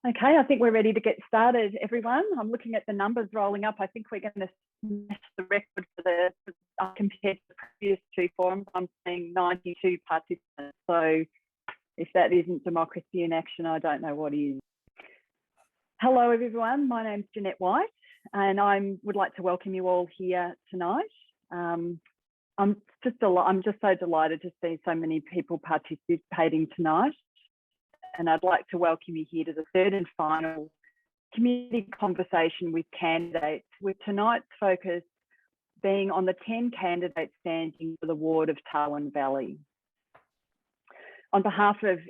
Okay, I think we're ready to get started, everyone. I'm looking at the numbers rolling up. I think we're going to smash the record for compared to the previous two forums. I'm seeing 92 participants. So if that isn't democracy in action, I don't know what is. Hello, everyone. My name's Jeanette White, and I would like to welcome you all here tonight. I'm just so delighted to see so many people participating tonight. And I'd like to welcome you here to the third and final community conversation with candidates, with tonight's focus being on the 10 candidates standing for the ward of Tarwin Valley. On behalf of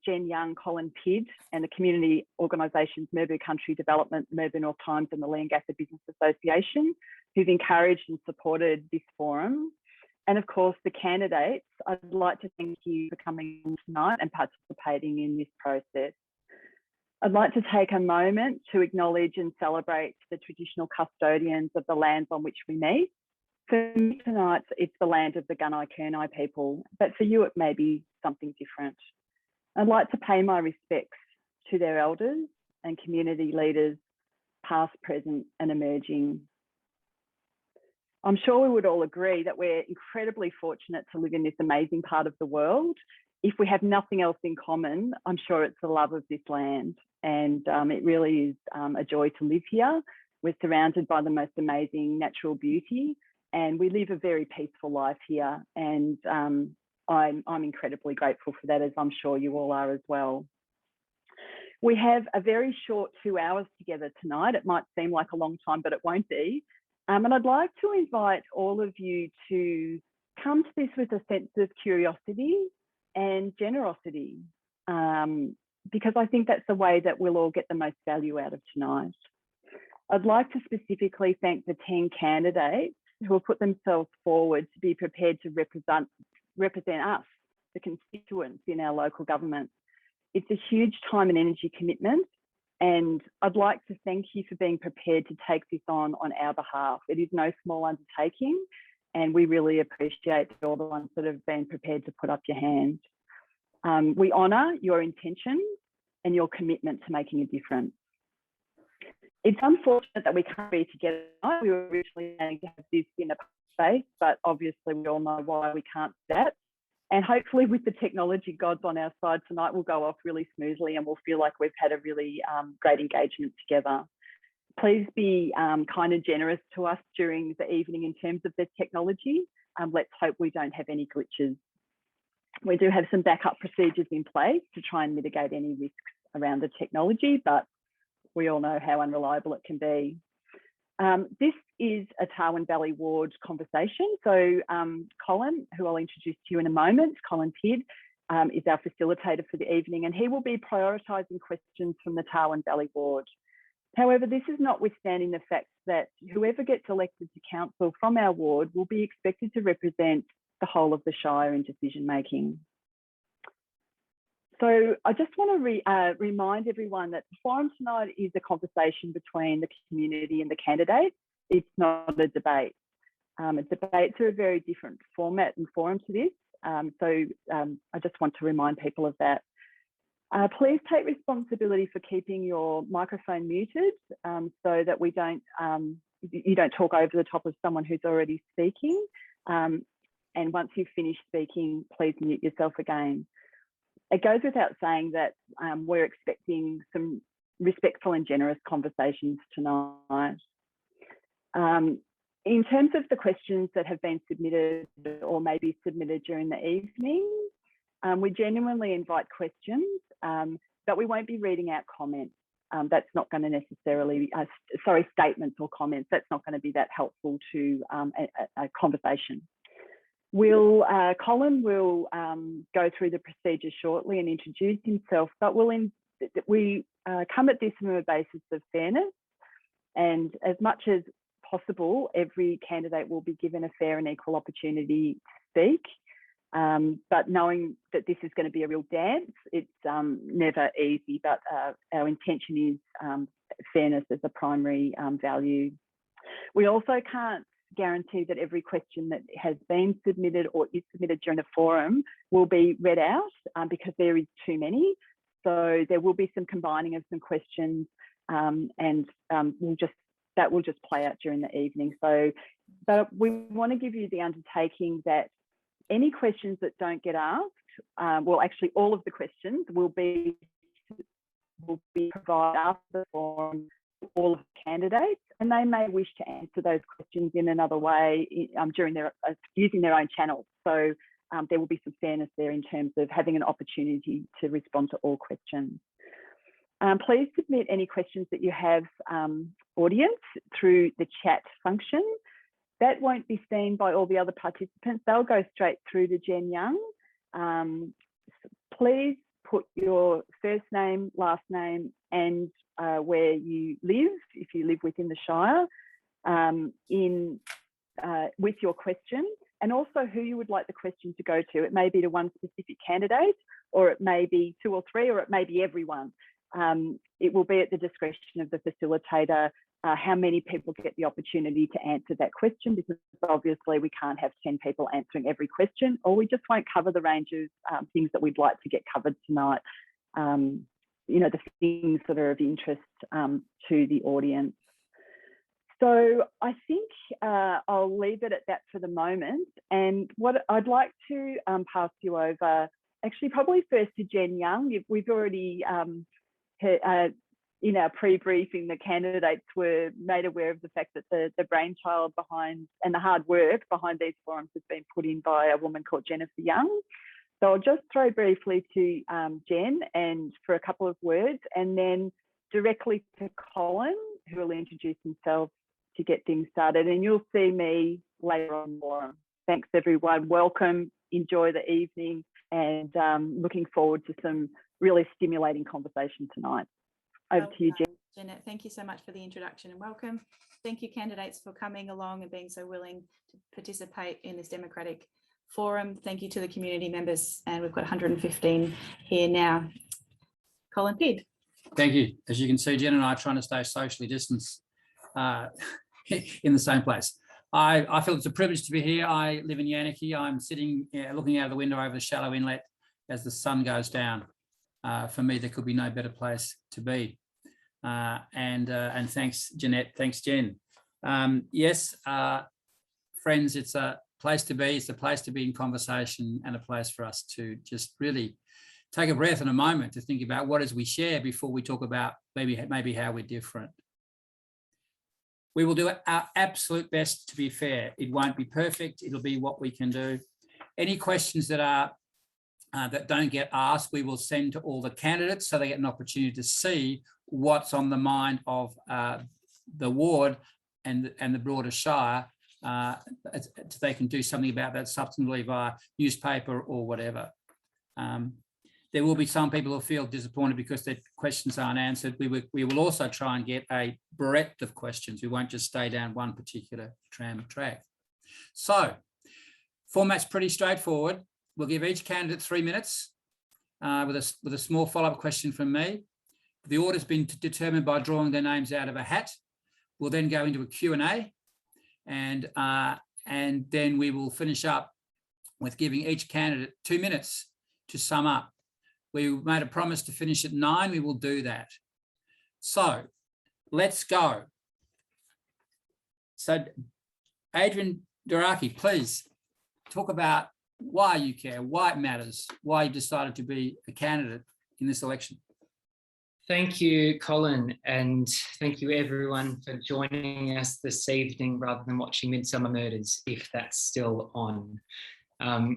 Jen Young, Colin Pidd and the community organisations Merbau Country Development, Merbau North Times and the Leongatha Business Association, who've encouraged and supported this forum, and of course the candidates, I'd like to thank you for coming on tonight and participating in this process. I'd like to take a moment to acknowledge and celebrate the traditional custodians of the lands on which we meet. For me tonight, it's the land of the Gunai-Kurnai people, but for you it may be something different. I'd like to pay my respects to their elders and community leaders, past, present and emerging. I'm sure we would all agree that we're incredibly fortunate to live in this amazing part of the world. If we have nothing else in common, I'm sure it's the love of this land. And it really is a joy to live here. We're surrounded by the most amazing natural beauty and we live a very peaceful life here. And I'm incredibly grateful for that, as I'm sure you all are as well. We have a very short 2 hours together tonight. It might seem like a long time, but it won't be. And I'd like to invite all of you to come to this with a sense of curiosity and generosity, because I think that's the way that we'll all get the most value out of tonight. I'd like to specifically thank the 10 candidates who have put themselves forward to be prepared to represent us, the constituents in our local government. It's a huge time and energy commitment. And I'd like to thank you for being prepared to take this on our behalf. It is no small undertaking, and we really appreciate all the ones that have been prepared to put up your hand. We honour your intentions and your commitment to making a difference. It's unfortunate that we can't be together tonight. We were originally planning to have this in a space, but obviously we all know why we can't do that. And hopefully with the technology gods on our side tonight, we'll go off really smoothly and we'll feel like we've had a really great engagement together. Please be kind and generous to us during the evening in terms of the technology. Let's hope we don't have any glitches. We do have some backup procedures in place to try and mitigate any risks around the technology, but we all know how unreliable it can be. This is a Tarwin Valley Ward conversation. So Colin, who I'll introduce to you in a moment, Colin Pidd, is our facilitator for the evening, and he will be prioritising questions from the Tarwin Valley Ward. However, this is notwithstanding the fact that whoever gets elected to council from our ward will be expected to represent the whole of the Shire in decision making. So I just want to remind everyone that the forum tonight is a conversation between the community and the candidates. It's not a debate. Debates are a very different format and forum to this. I just want to remind people of that. Please take responsibility for keeping your microphone muted so that you don't talk over the top of someone who's already speaking. And once you've finished speaking, please mute yourself again. It goes without saying that we're expecting some respectful and generous conversations tonight. In terms of the questions that have been submitted or maybe submitted during the evening, we genuinely invite questions, but we won't be reading out comments. That's not going to necessarily, statements or comments. That's not going to be that helpful to a conversation. Colin will go through the procedure shortly and introduce himself, but we come at this from a basis of fairness, and as much as possible, every candidate will be given a fair and equal opportunity to speak. But knowing that this is going to be a real dance, it's never easy, but our intention is fairness as a primary value. We also can't guarantee that every question that has been submitted or is submitted during the forum will be read out because there is too many. So there will be some combining of some questions, and that will just play out during the evening. So, but we want to give you the undertaking that any questions that don't get asked, well, actually all of the questions will be provided after the forum to all of the candidates, and they may wish to answer those questions in another way during their using their own channels. So there will be some fairness there in terms of having an opportunity to respond to all questions. Please submit any questions that you have, audience, through the chat function. That won't be seen by all the other participants. They'll go straight through to Jen Young. Please put your first name, last name, and where you live, if you live within the Shire, with your question, and also who you would like the question to go to. It may be to one specific candidate, or it may be 2 or 3, or it may be everyone. It will be at the discretion of the facilitator how many people get the opportunity to answer that question, because obviously we can't have 10 people answering every question, or we just won't cover the range of things that we'd like to get covered tonight. You know, the things that are of interest to the audience. So I think I'll leave it at that for the moment. And what I'd like to pass you over, actually probably first to Jen Young. We've already, in our pre-briefing, the candidates were made aware of the fact that the brainchild behind and the hard work behind these forums has been put in by a woman called Jennifer Young. So I'll just throw briefly to Jen and for a couple of words, and then directly to Colin, who will introduce himself to get things started. And you'll see me later on more. Thanks, everyone. Welcome. Enjoy the evening, and looking forward to some really stimulating conversation tonight. Over to you, Jen. Jeanette, thank you so much for the introduction and welcome. Thank you, candidates, for coming along and being so willing to participate in this democratic forum. Thank you to the community members, and we've got 115 here now. Colin Pidd. Thank you. As you can see, Jen and I are trying to stay socially distanced in the same place. I feel it's a privilege to be here. I live in Yannaki. I'm sitting looking out of the window over the shallow inlet as the sun goes down. For me, there could be no better place to be. And thanks, Jeanette. Thanks, Jen. Yes, friends, it's a place to be. It's a place to be in conversation, and a place for us to just really take a breath and a moment to think about what is we share before we talk about maybe how we're different. We will do our absolute best to be fair. It won't be perfect. It'll be what we can do. Any questions that don't get asked, we will send to all the candidates so they get an opportunity to see what's on the mind of the ward and the broader Shire. They can do something about that substantively via newspaper or whatever. There will be some people who feel disappointed because their questions aren't answered. We will also try and get a breadth of questions. We won't just stay down one particular track. So, format's pretty straightforward. We'll give each candidate 3 minutes with a small follow-up question from me. The order's been determined by drawing their names out of a hat. We'll then go into a Q&A, and then we will finish up with giving each candidate 2 minutes to sum up. We made a promise to finish at 9. We will do that. So let's go. So Adrian Duraki, please talk about why you care, why it matters, why you decided to be a candidate in this election. Thank you, Colin, and thank you everyone for joining us this evening rather than watching Midsummer Murders, if that's still on.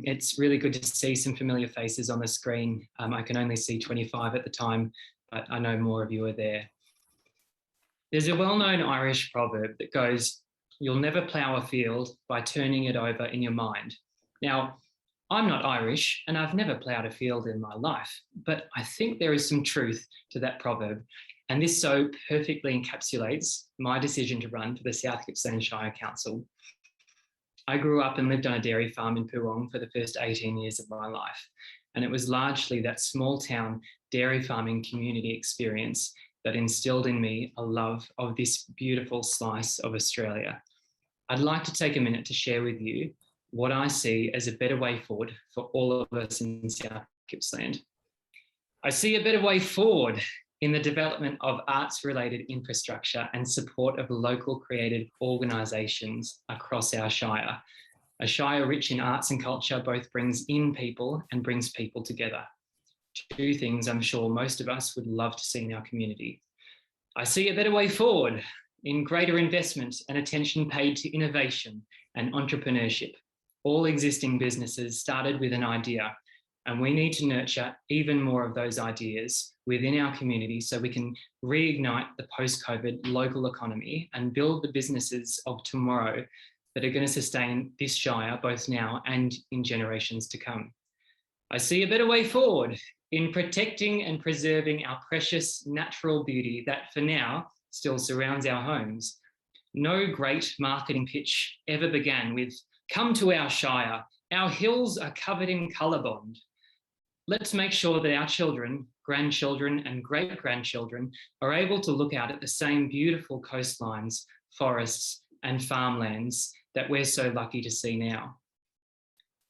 It's really good to see some familiar faces on the screen. I can only see 25 at the time, but I know more of you are there. There's a well-known Irish proverb that goes, "You'll never plough a field by turning it over in your mind." Now, I'm not Irish and I've never ploughed a field in my life, but I think there is some truth to that proverb. And this so perfectly encapsulates my decision to run for the South Gippsland Shire Council. I grew up and lived on a dairy farm in Poorong for the first 18 years of my life. And it was largely that small town dairy farming community experience that instilled in me a love of this beautiful slice of Australia. I'd like to take a minute to share with you what I see as a better way forward for all of us in South Gippsland. I see a better way forward in the development of arts-related infrastructure and support of local creative organisations across our Shire. A Shire rich in arts and culture both brings in people and brings people together. Two things I'm sure most of us would love to see in our community. I see a better way forward in greater investment and attention paid to innovation and entrepreneurship. All existing businesses started with an idea, and we need to nurture even more of those ideas within our community so we can reignite the post-COVID local economy and build the businesses of tomorrow that are going to sustain this Shire both now and in generations to come. I see a better way forward in protecting and preserving our precious natural beauty that for now still surrounds our homes. No great marketing pitch ever began with, "Come to our Shire, our hills are covered in colorbond." Let's make sure that our children, grandchildren and great-grandchildren are able to look out at the same beautiful coastlines, forests and farmlands that we're so lucky to see now.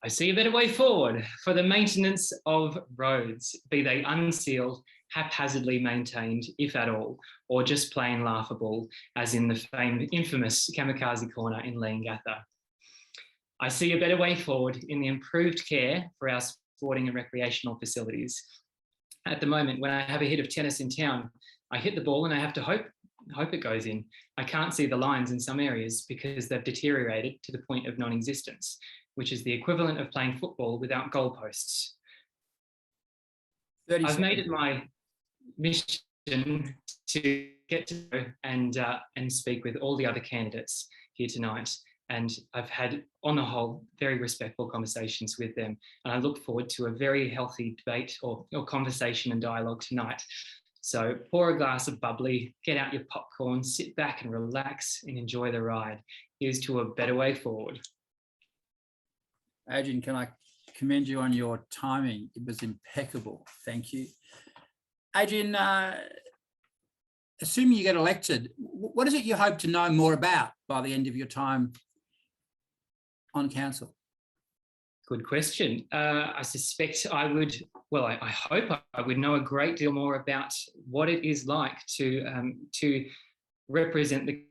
I see a better way forward for the maintenance of roads, be they unsealed, haphazardly maintained, if at all, or just plain laughable, as in the infamous Kamikaze Corner in Leongatha. I see a better way forward in the improved care for our sporting and recreational facilities. At the moment, when I have a hit of tennis in town, I hit the ball and I have to hope it goes in. I can't see the lines in some areas because they've deteriorated to the point of non-existence, which is the equivalent of playing football without goalposts. I've made it my mission to get to know and speak with all the other candidates here tonight. And I've had, on the whole, very respectful conversations with them. And I look forward to a very healthy debate or conversation and dialogue tonight. So pour a glass of bubbly, get out your popcorn, sit back and relax and enjoy the ride. Here's to a better way forward. Adrian, can I commend you on your timing? It was impeccable. Thank you. Adrian, assuming you get elected, what is it you hope to know more about by the end of your time on council? Good question. I suspect I would, well, I hope I would know a great deal more about what it is like to represent the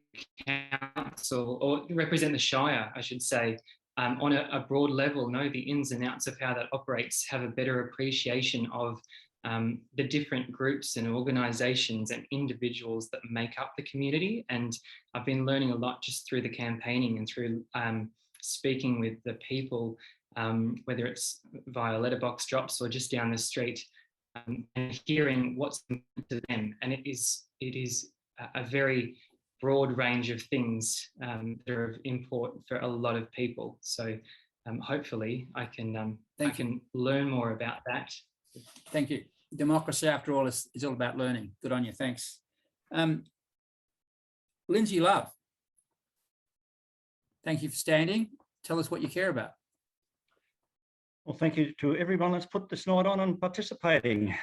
council, or represent the Shire, I should say, on a broad level, know the ins and outs of how that operates, have a better appreciation of the different groups and organisations and individuals that make up the community. And I've been learning a lot just through the campaigning and through speaking with the people, whether it's via letterbox drops or just down the street, and hearing what's important to them. And it is a very broad range of things that are of import for a lot of people. So hopefully I can learn more about that. Thank you. Democracy, after all, is all about learning. Good on you. Thanks. Lindsay Love, thank you for standing. Tell us what you care about. Well, thank you to everyone that's put this night on and participating.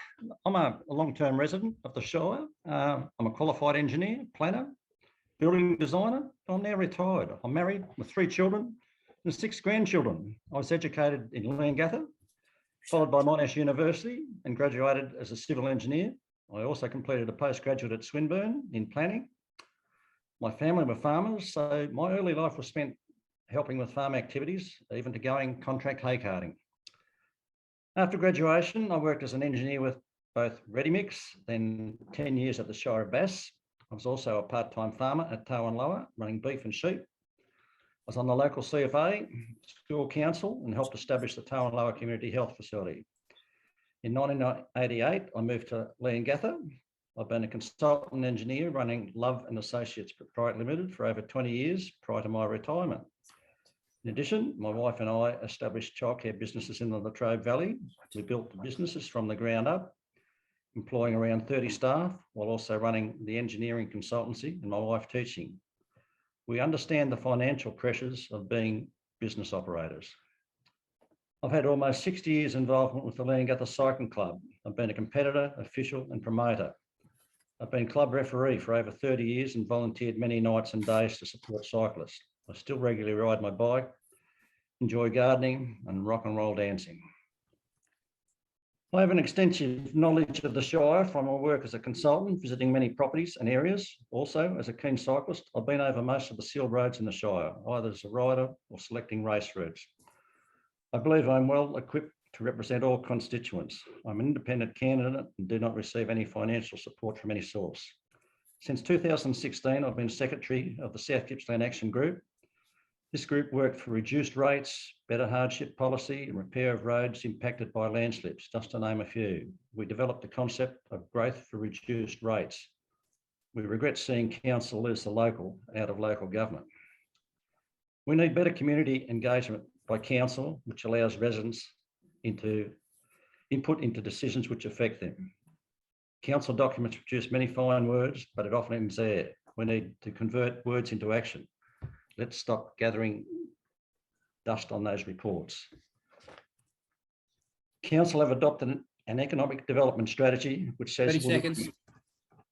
I'm a long-term resident of the Shire. I'm a qualified engineer, planner, building designer. I'm now retired. I'm married with 3 children and 6 grandchildren. I was educated in Leongatha, followed by Monash University, and graduated as a civil engineer. I also completed a postgraduate at Swinburne in planning. My family were farmers, so my early life was spent helping with farm activities, even to going contract hay carting. After graduation, I worked as an engineer with both Readymix, then 10 years at the Shire of Bass. I was also a part-time farmer at Tarwin Lower, running beef and sheep. I was on the local CFA, school council, and helped establish the Tarwin Lower Community Health Facility. In 1988, I moved to Leongatha. I've been a consultant engineer running Love and Associates Pty Limited for over 20 years prior to my retirement. In addition, my wife and I established childcare businesses in the Latrobe Valley. We built the businesses from the ground up, employing around 30 staff, while also running the engineering consultancy and my wife teaching. We understand the financial pressures of being business operators. I've had almost 60 years involvement with the Leongatha Cycling Club. I've been a competitor, official and promoter. I've been club referee for over 30 years and volunteered many nights and days to support cyclists. I still regularly ride my bike, enjoy gardening and rock and roll dancing. I have an extensive knowledge of the Shire from my work as a consultant, visiting many properties and areas. Also, as a keen cyclist, I've been over most of the sealed roads in the Shire, either as a rider or selecting race routes. I believe I'm well equipped to represent all constituents. I'm an independent candidate and do not receive any financial support from any source. Since 2016, I've been Secretary of the South Gippsland Action Group. This group worked for reduced rates, better hardship policy, and repair of roads impacted by landslips, just to name a few. We developed the concept of growth for reduced rates. We regret seeing council lose the local out of local government. We need better community engagement by council, which allows residents input into decisions which affect them. Council documents produce many fine words, but it often ends there. We need to convert words into action. Let's stop gathering dust on those reports. Council have adopted an economic development strategy which says 30 seconds.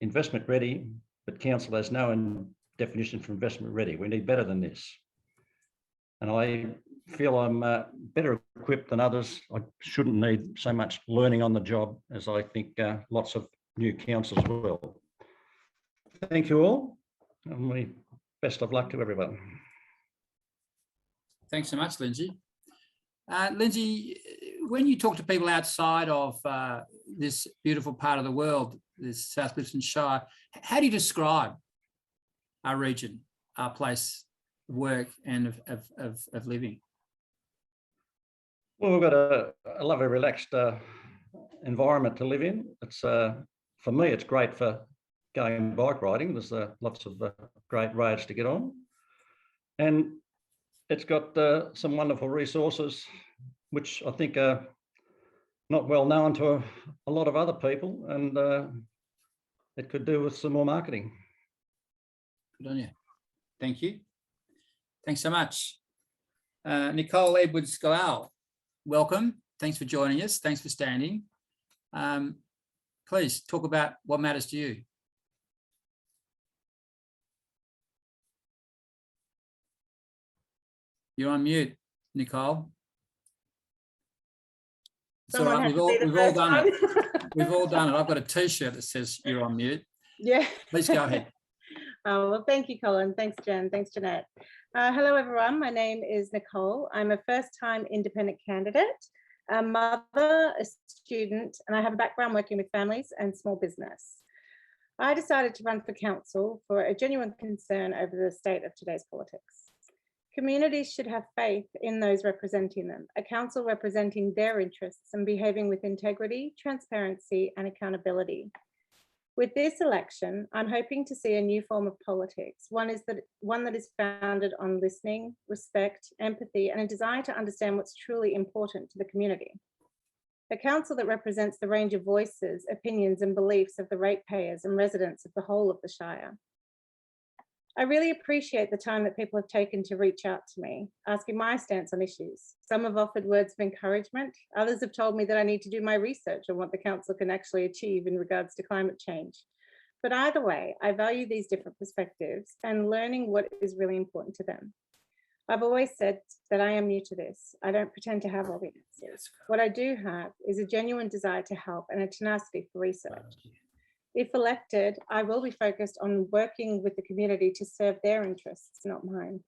Investment ready, but council has no definition for investment ready. We need better than this. And I feel I'm better equipped than others. I shouldn't need so much learning on the job as I think lots of new councils will. Thank you all, and best of luck to everyone. Thanks so much, Lindsay. Lindsay, when you talk to people outside of this beautiful part of the world, this South Gippsland Shire, how do you describe our region, our place of work and of living? Well, we've got a lovely, relaxed environment to live in. It's for me, it's great for going bike riding. There's lots of great roads to get on, and it's got some wonderful resources, which I think are not well known to a lot of other people, and it could do with some more marketing. Good on you. Thank you. Thanks so much. Nicole Edwards-Galal, welcome. Thanks for joining us. Thanks for standing. Please talk about what matters to you. You're on mute, Nicole. It's all right. We've all done it. We've all done it. I've got a T-shirt that says you're on mute. Yeah. Please go ahead. Oh, well, thank you, Colin. Thanks, Jen. Thanks, Jeanette. Hello, everyone. My name is Nicole. I'm a first-time independent candidate, a mother, a student, and I have a background working with families and small business. I decided to run for council for a genuine concern over the state of today's politics. Communities should have faith in those representing them, a council representing their interests and behaving with integrity, transparency, and accountability. With this election, I'm hoping to see a new form of politics, one that is founded on listening, respect, empathy, and a desire to understand what's truly important to the community. A council that represents the range of voices, opinions, and beliefs of the ratepayers and residents of the whole of the Shire. I really appreciate the time that people have taken to reach out to me, asking my stance on issues. Some have offered words of encouragement. Others have told me that I need to do my research on what the council can actually achieve in regards to climate change. But either way, I value these different perspectives and learning what is really important to them. I've always said that I am new to this. I don't pretend to have all the answers. What I do have is a genuine desire to help and a tenacity for research. If elected, I will be focused on working with the community to serve their interests, not mine.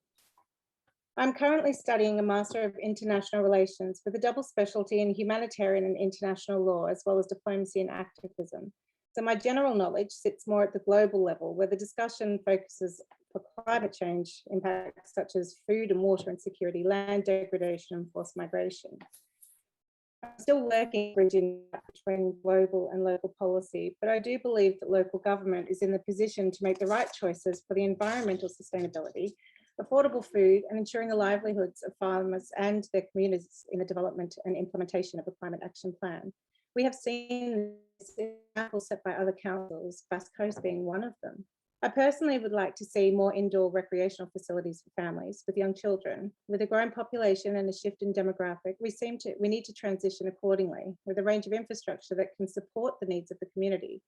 I'm currently studying a Master of International Relations with a double specialty in humanitarian and international law, as well as diplomacy and activism. So my general knowledge sits more at the global level, where the discussion focuses for climate change impacts such as food and water insecurity, land degradation, and forced migration. I'm still working bridging between global and local policy, but I do believe that local government is in the position to make the right choices for the environmental sustainability, affordable food, and ensuring the livelihoods of farmers and their communities in the development and implementation of a climate action plan. We have seen examples set by other councils, Basque Coast being one of them. I personally would like to see more indoor recreational facilities for families with young children. With a growing population and a shift in demographic, we need to transition accordingly with a range of infrastructure that can support the needs of the community.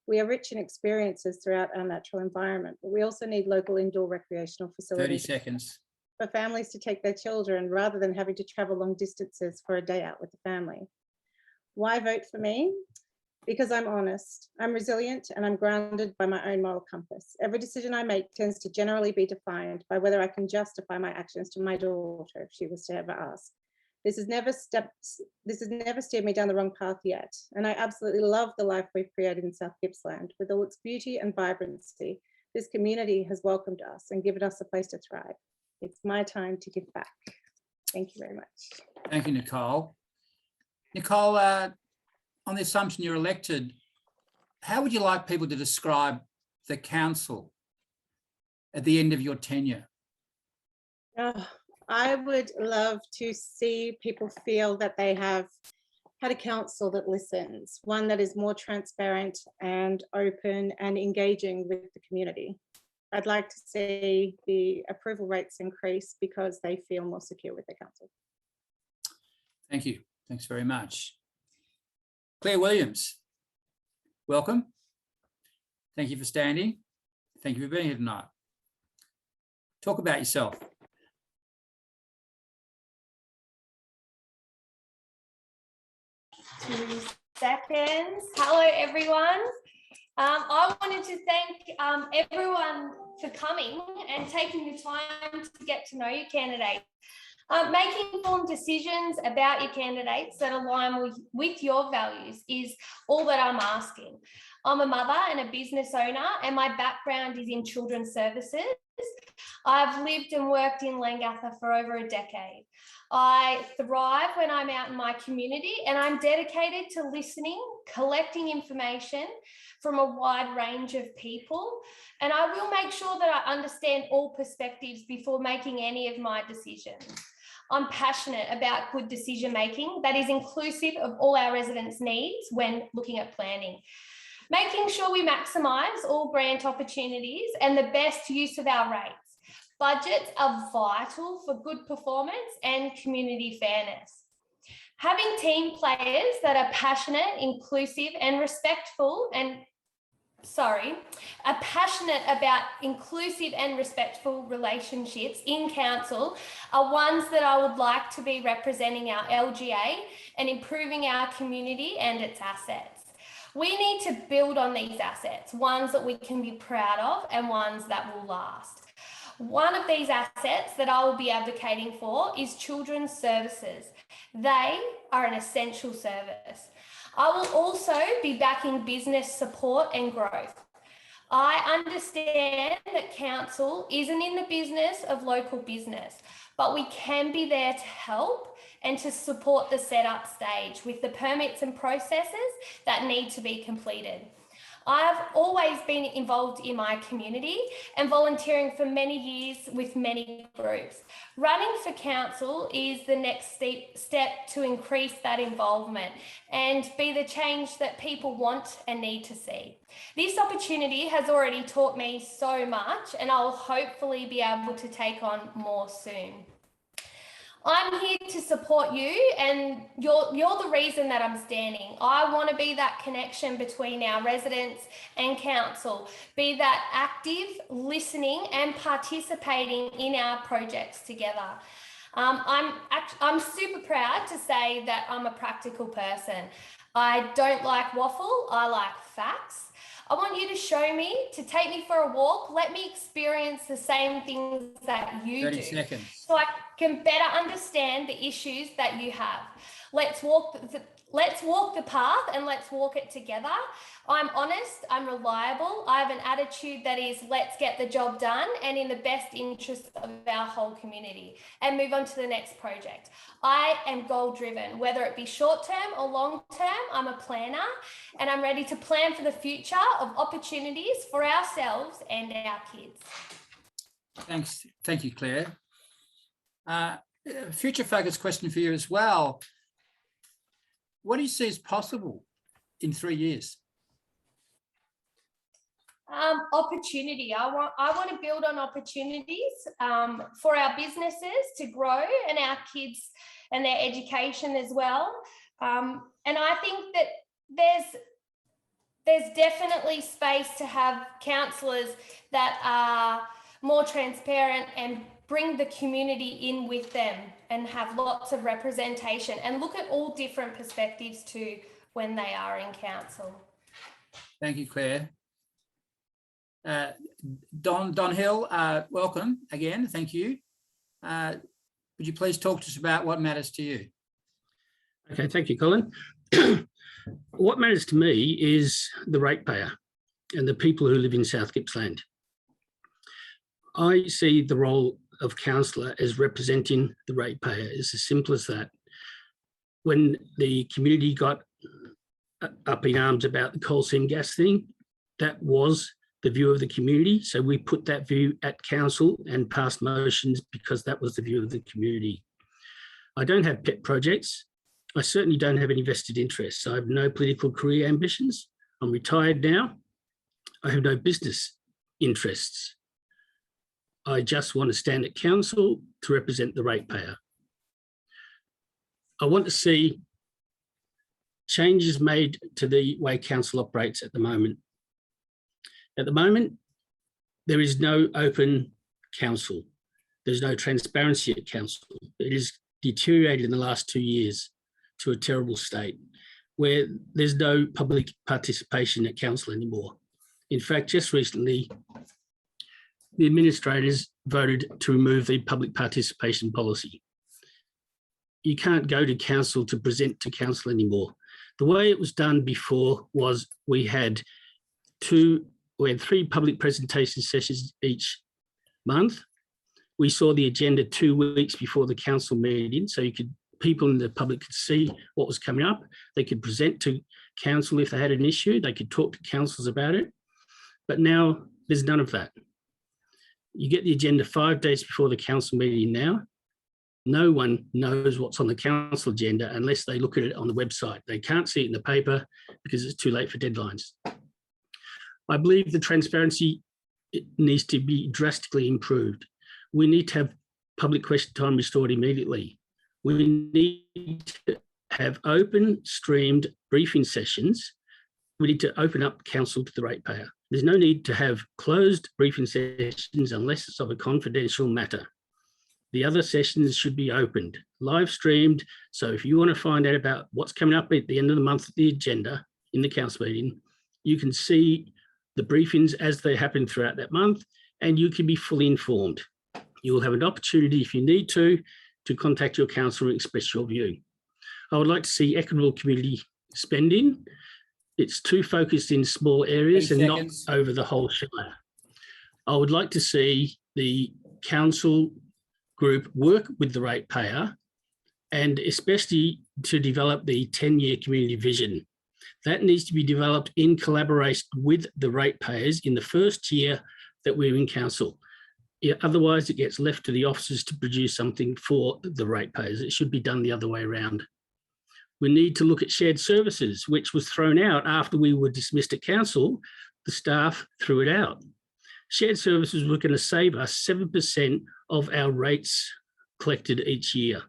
We are rich in experiences throughout our natural environment, but we also need local indoor recreational facilities 30 seconds. for families to take their children rather than having to travel long distances for a day out with the family. Why vote for me? Because I'm honest, I'm resilient, and I'm grounded by my own moral compass. Every decision I make tends to generally be defined by whether I can justify my actions to my daughter if she was to ever ask. This has never steered me down the wrong path yet, and I absolutely love the life we've created in South Gippsland. With all its beauty and vibrancy, this community has welcomed us and given us a place to thrive. It's my time to give back. Thank you very much. Thank you, Nicole. Nicole, on the assumption you're elected, how would you like people to describe the council at the end of your tenure? Oh, I would love to see people feel that they have had a council that listens, one that is more transparent and open and engaging with the community. I'd like to see the approval rates increase because they feel more secure with the council. Thank you. Thanks very much. Claire Williams, welcome. Thank you for standing. Thank you for being here tonight. Talk about yourself. 2 seconds. Hello, everyone. I wanted to thank everyone for coming and taking the time to get to know your candidates. Making informed decisions about your candidates that align with your values is all that I'm asking. I'm a mother and a business owner, and my background is in children's services. I've lived and worked in Langatha for over a decade. I thrive when I'm out in my community, and I'm dedicated to listening, collecting information from a wide range of people, and I will make sure that I understand all perspectives before making any of my decisions. I'm passionate about good decision making that is inclusive of all our residents' needs when looking at planning. Making sure we maximise all grant opportunities and the best use of our rates. Budgets are vital for good performance and community fairness. Having team players that are passionate, inclusive and respectful are passionate about inclusive and respectful relationships in council are ones that I would like to be representing our LGA and improving our community and its assets. We need to build on these assets, ones that we can be proud of and ones that will last. One of these assets that I will be advocating for is children's services. They are an essential service. I will also be backing business support and growth. I understand that council isn't in the business of local business, but we can be there to help and to support the setup stage with the permits and processes that need to be completed. I've always been involved in my community and volunteering for many years with many groups. Running for council is the next step to increase that involvement and be the change that people want and need to see. This opportunity has already taught me so much, and I'll hopefully be able to take on more soon. I'm here to support you, and you're the reason that I'm standing. I want to be that connection between our residents and council, be that active, listening and participating in our projects together. I'm super proud to say that I'm a practical person. I don't like waffle, I like facts. I want you to show me, to take me for a walk. Let me experience the same things that you do. 30 seconds. So I can better understand the issues that you have. Let's walk the path and let's walk it together. I'm honest, I'm reliable. I have an attitude that is let's get the job done and in the best interest of our whole community, and move on to the next project. I am goal driven, whether it be short term or long term. I'm a planner, and I'm ready to plan for the future of opportunities for ourselves and our kids. Thanks. Thank you, Claire. Future focus question for you as well. What do you see as possible in 3 years? Opportunity. I want to build on opportunities for our businesses to grow and our kids and their education as well. And I think that there's definitely space to have councillors that are more transparent and bring the community in with them and have lots of representation and look at all different perspectives too when they are in council. Thank you, Claire. Don Hill, welcome again. Thank you. Would you please talk to us about what matters to you? Okay, thank you, Colin. What matters to me is the ratepayer and the people who live in South Gippsland. I see the role of councillor as representing the ratepayer. It's as simple as that. When the community got up in arms about the coal seam gas thing, that was the view of the community. So we put that view at council and passed motions because that was the view of the community. I don't have pet projects. I certainly don't have any vested interests. I have no political career ambitions. I'm retired now. I have no business interests. I just want to stand at council to represent the ratepayer. I want to see changes made to the way council operates at the moment. At the moment, there is no open council. There's no transparency at council. It has deteriorated in the last 2 years to a terrible state where there's no public participation at council anymore. In fact, just recently, the administrators voted to remove the public participation policy. You can't go to council to present to council anymore. The way it was done before was we had 3 public presentation sessions each month. We saw the agenda 2 weeks before the council meeting, so people in the public could see what was coming up. They could present to council if they had an issue. They could talk to councils about it. But now there's none of that. You get the agenda 5 days before the council meeting now. No one knows what's on the council agenda unless they look at it on the website. They can't see it in the paper because it's too late for deadlines. I believe the transparency needs to be drastically improved. We need to have public question time restored immediately. We need to have open streamed briefing sessions. We need to open up council to the ratepayer. There's no need to have closed briefing sessions unless it's of a confidential matter. The other sessions should be opened, live streamed. So if you want to find out about what's coming up at the end of the month, the agenda in the council meeting, you can see the briefings as they happen throughout that month, and you can be fully informed. You will have an opportunity, if you need to contact your council and express your view. I would like to see equitable community spending. It's too focused in small areas and not over the whole Shire. I would like to see the council group work with the ratepayer, and especially to develop the 10-year community vision. That needs to be developed in collaboration with the ratepayers in the first year that we're in council. Otherwise, it gets left to the officers to produce something for the ratepayers. It should be done the other way around. We need to look at shared services, which was thrown out after we were dismissed at council. The staff threw it out. Shared services were going to save us 7% of our rates collected each year.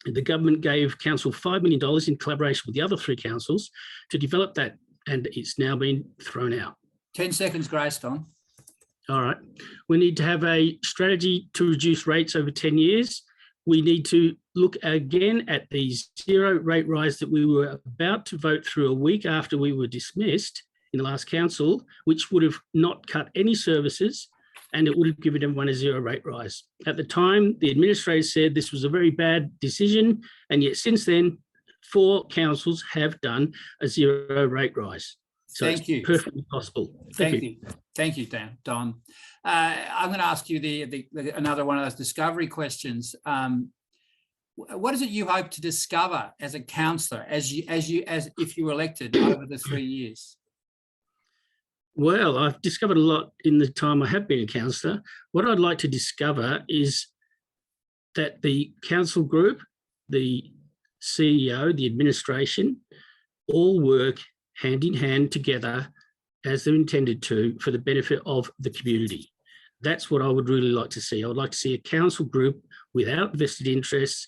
And the government gave council $5 million in collaboration with the other 3 councils to develop that, and it's now been thrown out. 10 seconds, Grace, Don. All right. We need to have a strategy to reduce rates over 10 years. We need to look again at the 0 rate rise that we were about to vote through a week after we were dismissed in the last council, which would have not cut any services, and it would have given everyone a 0 rate rise. At the time, the administrator said this was a very bad decision, and yet since then, 4 councils have done a 0 rate rise. So Thank you. Perfectly possible. Thank you. Thank you, Don. I'm going to ask you another one of those discovery questions. What is it you hope to discover as a councillor, as if you were elected over the 3 years? Well, I've discovered a lot in the time I have been a councillor. What I'd like to discover is that the council group, the CEO, the administration, all work hand in hand together as they're intended to for the benefit of the community. That's what I would really like to see. I would like to see a council group without vested interests,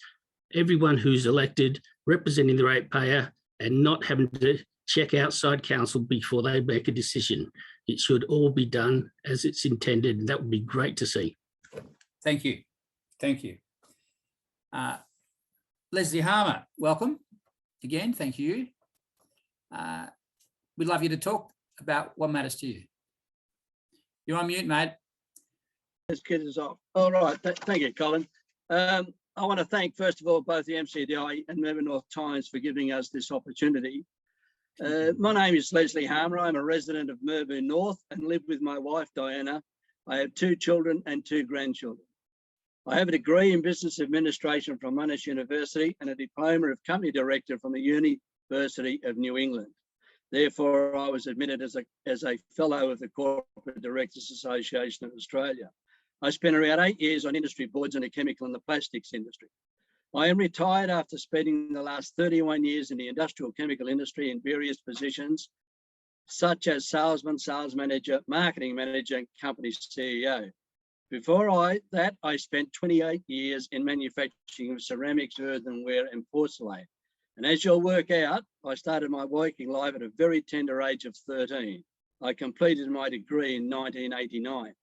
everyone who's elected representing the ratepayer and not having to check outside council before they make a decision. It should all be done as it's intended, and that would be great to see. Thank you. Thank you. Leslie Harmer, welcome again. Thank you. We'd love you to talk about what matters to you. You're on mute, mate. Let's get us off. All right. Thank you, Colin. I want to thank, first of all, both the MCDI and Melbourne North Times for giving us this opportunity. My name is Leslie Harmer. I'm a resident of Melbourne North and live with my wife, Diana. I have 2 children and 2 grandchildren. I have a degree in business administration from Monash University and a diploma of company director from the University of New England. Therefore, I was admitted as a fellow of the Corporate Directors Association of Australia. I spent around 8 years on industry boards in the chemical and the plastics industry. I am retired after spending the last 31 years in the industrial chemical industry in various positions, such as salesman, sales manager, marketing manager, and company CEO. Before that, I spent 28 years in manufacturing of ceramics, earthenware, and porcelain. And as you'll work out, I started my working life at a very tender age of 13. I completed my degree in 1989.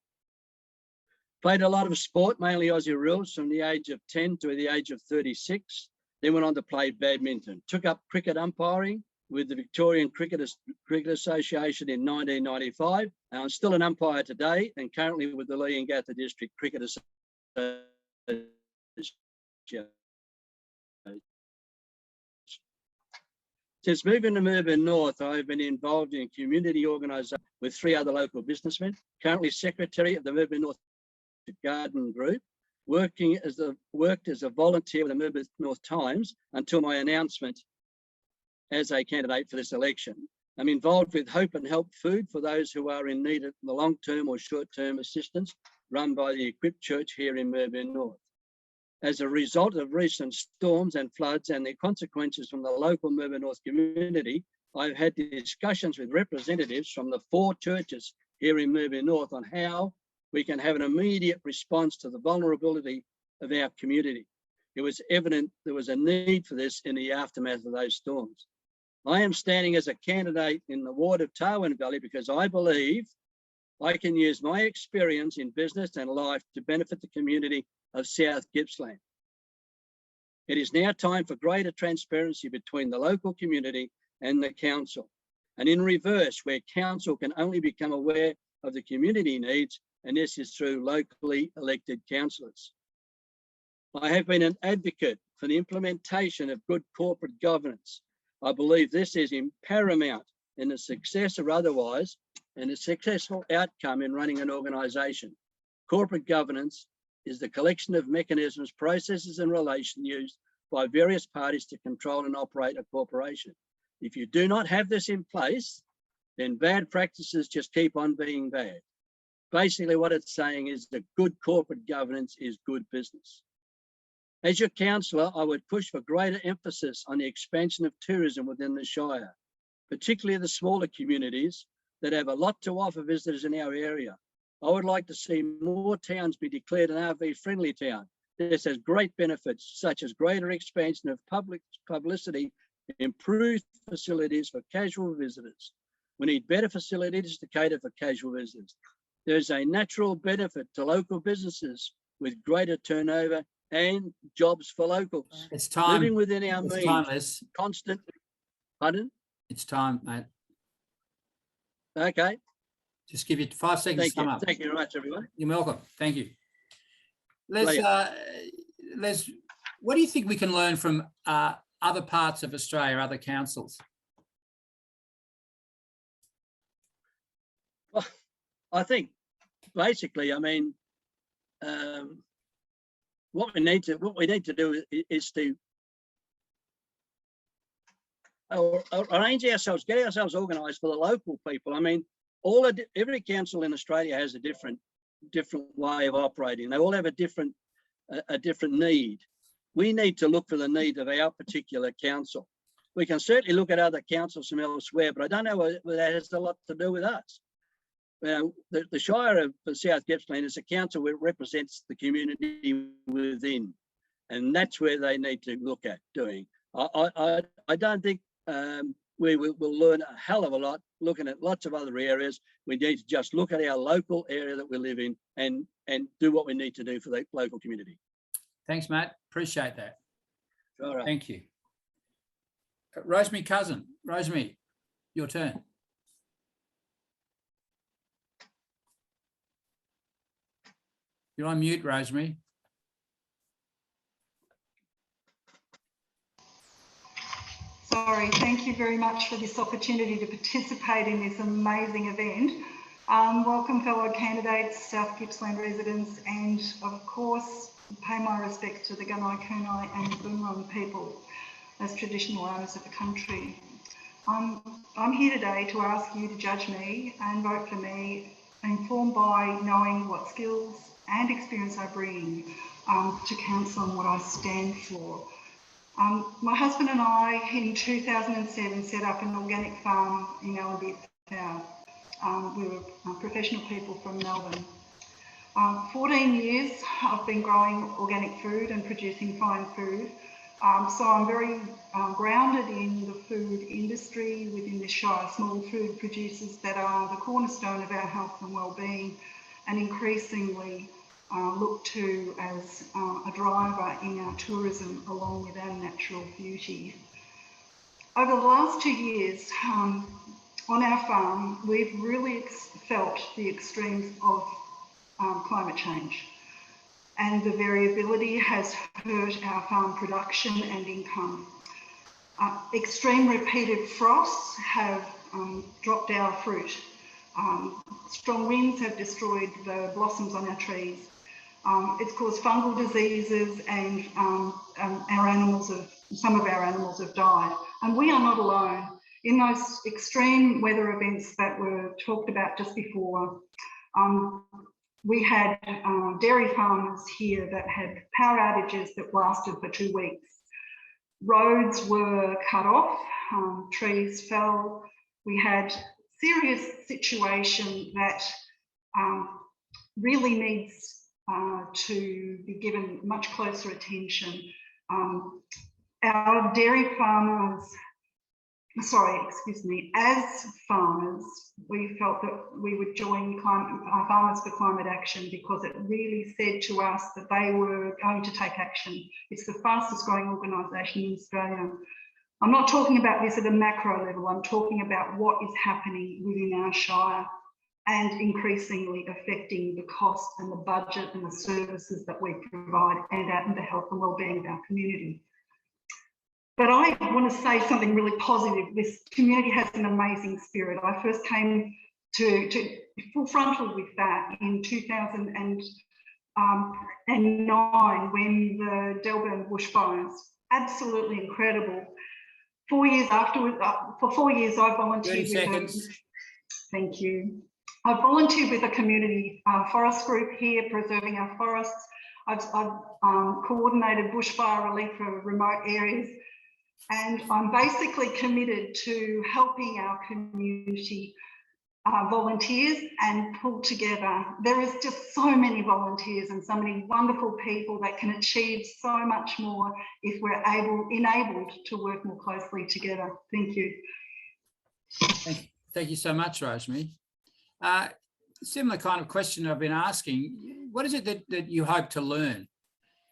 Played a lot of sport, mainly Aussie rules, from the age of 10 to the age of 36. Then went on to play badminton. Took up cricket umpiring with the Victorian Cricket Association in 1995. And I'm still an umpire today and currently with the Leongatha District Cricket Association. Since moving to Melbourne North, I've been involved in community organisation with 3 other local businessmen, currently secretary of the Melbourne North Garden Group, worked as a volunteer with the Melbourne North Times until my announcement as a candidate for this election. I'm involved with Hope and Help Food for those who are in need of the long-term or short-term assistance run by the Equipped Church here in Melbourne North. As a result of recent storms and floods and their consequences from the local Melbourne North community, I've had discussions with representatives from the 4 churches here in Melbourne North on how we can have an immediate response to the vulnerability of our community. It was evident there was a need for this in the aftermath of those storms. I am standing as a candidate in the ward of Tarwin Valley because I believe I can use my experience in business and life to benefit the community of South Gippsland. It is now time for greater transparency between the local community and the council, and in reverse, where council can only become aware of the community needs, and this is through locally elected councillors. I have been an advocate for the implementation of good corporate governance. I believe this is paramount in the success or otherwise, and a successful outcome in running an organisation. Corporate governance is the collection of mechanisms, processes and relations used by various parties to control and operate a corporation. If you do not have this in place, then bad practices just keep on being bad. Basically what it's saying is that good corporate governance is good business. As your councillor, I would push for greater emphasis on the expansion of tourism within the Shire, particularly the smaller communities that have a lot to offer visitors in our area. I would like to see more towns be declared an RV-friendly town. This has great benefits, such as greater expansion of public publicity, improved facilities for casual visitors. We need better facilities to cater for casual visitors. There's a natural benefit to local businesses with greater turnover and jobs for locals. It's time. Living within our means, time, Les. constant. Pardon? It's time, mate. Okay. Just give you 5 seconds to sum up. Thank you very much, everyone. You're welcome. Thank you. Les, what do you think we can learn from other parts of Australia, other councils? Well, I think basically, I mean, what we need to do is to arrange ourselves, get ourselves organised for the local people. I mean, every council in Australia has a different way of operating. They all have a different need. We need to look for the need of our particular council. We can certainly look at other councils from elsewhere, but I don't know whether that has a lot to do with us. The Shire of South Gippsland is a council that represents the community within, and that's where they need to look at doing. I don't think we will learn a hell of a lot looking at lots of other areas. We need to just look at our local area that we live in and do what we need to do for the local community. Thanks, Matt. Appreciate that. All right. Thank you. Rosemary Cousin. Rosemary, your turn. You're on mute, Rosemary. Sorry, thank you very much for this opportunity to participate in this amazing event. Welcome fellow candidates, South Gippsland residents, and of course, pay my respect to the Gunai Kunai and Boonwurrung people as traditional owners of the country. I'm here today to ask you to judge me and vote for me, informed by knowing what skills and experience I bring to council and what I stand for. My husband and I in 2007 set up an organic farm in Allenby South. We were professional people from Melbourne. 14 years I've been growing organic food and producing fine food. So I'm very grounded in the food industry within the Shire, small food producers that are the cornerstone of our health and wellbeing, and increasingly looked to as a driver in our tourism along with our natural beauty. Over the last 2 years on our farm, we've really felt the extremes of climate change, and the variability has hurt our farm production and income. Extreme repeated frosts have dropped our fruit. Strong winds have destroyed the blossoms on our trees. It's caused fungal diseases, and some of our animals have died. And we are not alone. In those extreme weather events that were talked about just before, we had dairy farmers here that had power outages that lasted for 2 weeks. Roads were cut off, trees fell. We had serious situation that really needs to be given much closer attention. Our dairy farmers, as farmers, we felt that we would join Farmers for Climate Action because it really said to us that they were going to take action. It's the fastest growing organisation in Australia. I'm not talking about this at a macro level, I'm talking about what is happening within our Shire and increasingly affecting the cost and the budget and the services that we provide and the health and wellbeing of our community. But I want to say something really positive. This community has an amazing spirit. I first came to full frontal with that in 2009 when the Delburn bushfires, absolutely incredible. 4 years afterwards, for 4 years I volunteered 30 seconds. Thank you. I volunteered with a community forest group here, preserving our forests. I've coordinated bushfire relief for remote areas, and I'm basically committed to helping our community volunteers and pull together. There is just so many volunteers and so many wonderful people that can achieve so much more if we're enabled to work more closely together. Thank you. Thank you so much, Rosemary. Similar kind of question I've been asking. What is it that you hope to learn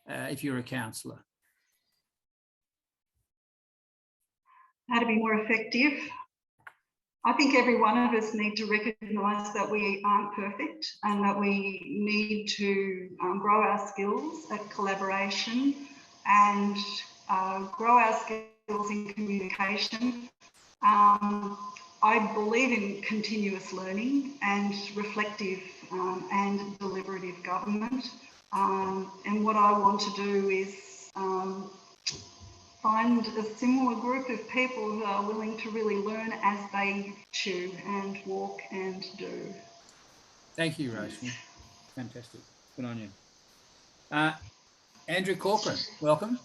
if you're a councillor? How to be more effective. I think every one of us need to recognise that we aren't perfect and that we need to grow our skills at collaboration and grow our skills in communication. I believe in continuous learning and reflective and deliberative government. And what I want to do is find a similar group of people who are willing to really learn as they chew and walk and do. Thank you, Rosemary. Fantastic. Good on you. Andrew Corcoran, welcome.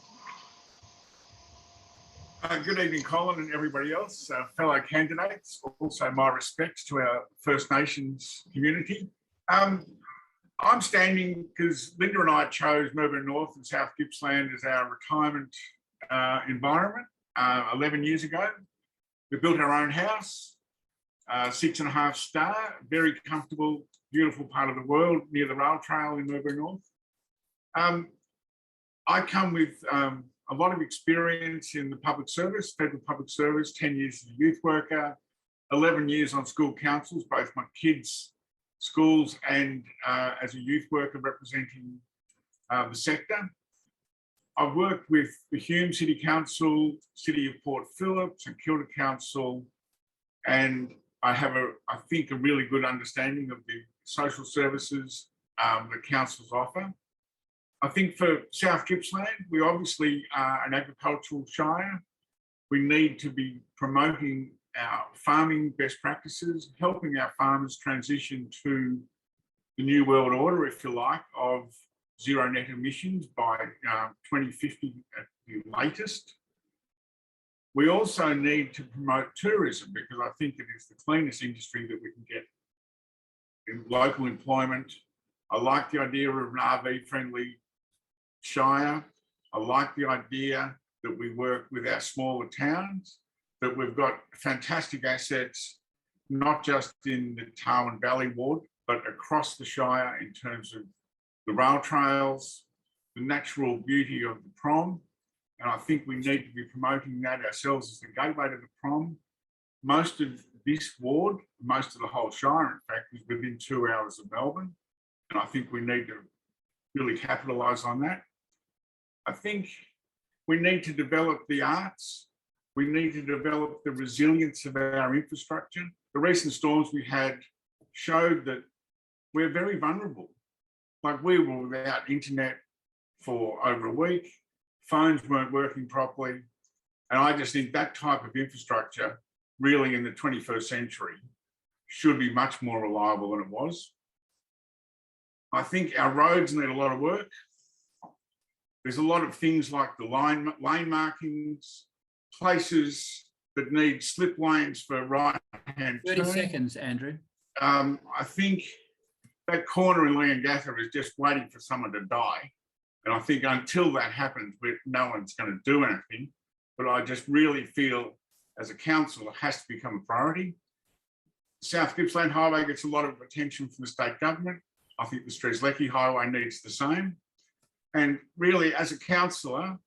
Good evening, Colin and everybody else, fellow candidates. Also, my respects to our First Nations community. I'm standing because Linda and I chose Melbourne North and South Gippsland as our retirement environment 11 years ago. We built our own house, 6.5 star, very comfortable, beautiful part of the world near the rail trail in Melbourne North. I come with a lot of experience in the public service, federal public service, 10 years as a youth worker, 11 years on school councils, both my kids' schools and as a youth worker representing the sector. I've worked with the Hume City Council, City of Port Phillip, St Kilda Council, and I have, I think, a really good understanding of the social services that councils offer. I think for South Gippsland, we obviously are an agricultural shire. We need to be promoting our farming best practices, helping our farmers transition to the new world order, if you like, of zero net emissions by 2050 at the latest. We also need to promote tourism because I think it is the cleanest industry that we can get in local employment. I like the idea of an RV-friendly shire. I like the idea that we work with our smaller towns, that we've got fantastic assets, not just in the Tarwin Valley ward, but across the shire in terms of the rail trails, the natural beauty of the prom. And I think we need to be promoting that ourselves as the gateway to the prom. Most of this ward, most of the whole shire, in fact, is within 2 hours of Melbourne. And I think we need to really capitalise on that. I think we need to develop the arts. We need to develop the resilience of our infrastructure. The recent storms we had showed that we're very vulnerable. Like we were without internet for over a week, phones weren't working properly. And I just think that type of infrastructure really in the 21st century should be much more reliable than it was. I think our roads need a lot of work. There's a lot of things like the lane markings, places that need slip lanes for right-hand 30 seconds, Andrew. I think that corner in Leongatha is just waiting for someone to die. And I think until that happens, no one's going to do anything. But I just really feel as a council, it has to become a priority. South Gippsland Highway gets a lot of attention from the state government. I think the Strzelecki Highway needs the same. And really, as a councillor,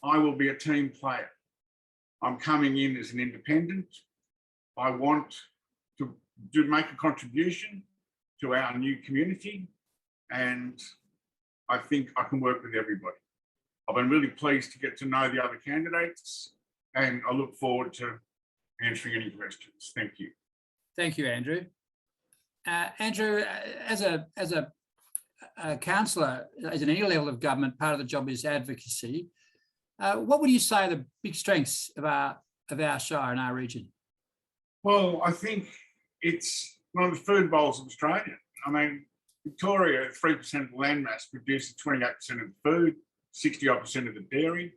I will be a team player. I'm coming in as an independent. I want to make a contribution to our new community, and I think I can work with everybody. I've been really pleased to get to know the other candidates, and I look forward to answering any questions. Thank you. Thank you, Andrew. Andrew, as a councillor, as in any level of government, part of the job is advocacy. What would you say are the big strengths of our shire and our region? Well, I think it's one of the food bowls of Australia. I mean, Victoria, 3% of the landmass produces 28% of the food, 60% of the dairy.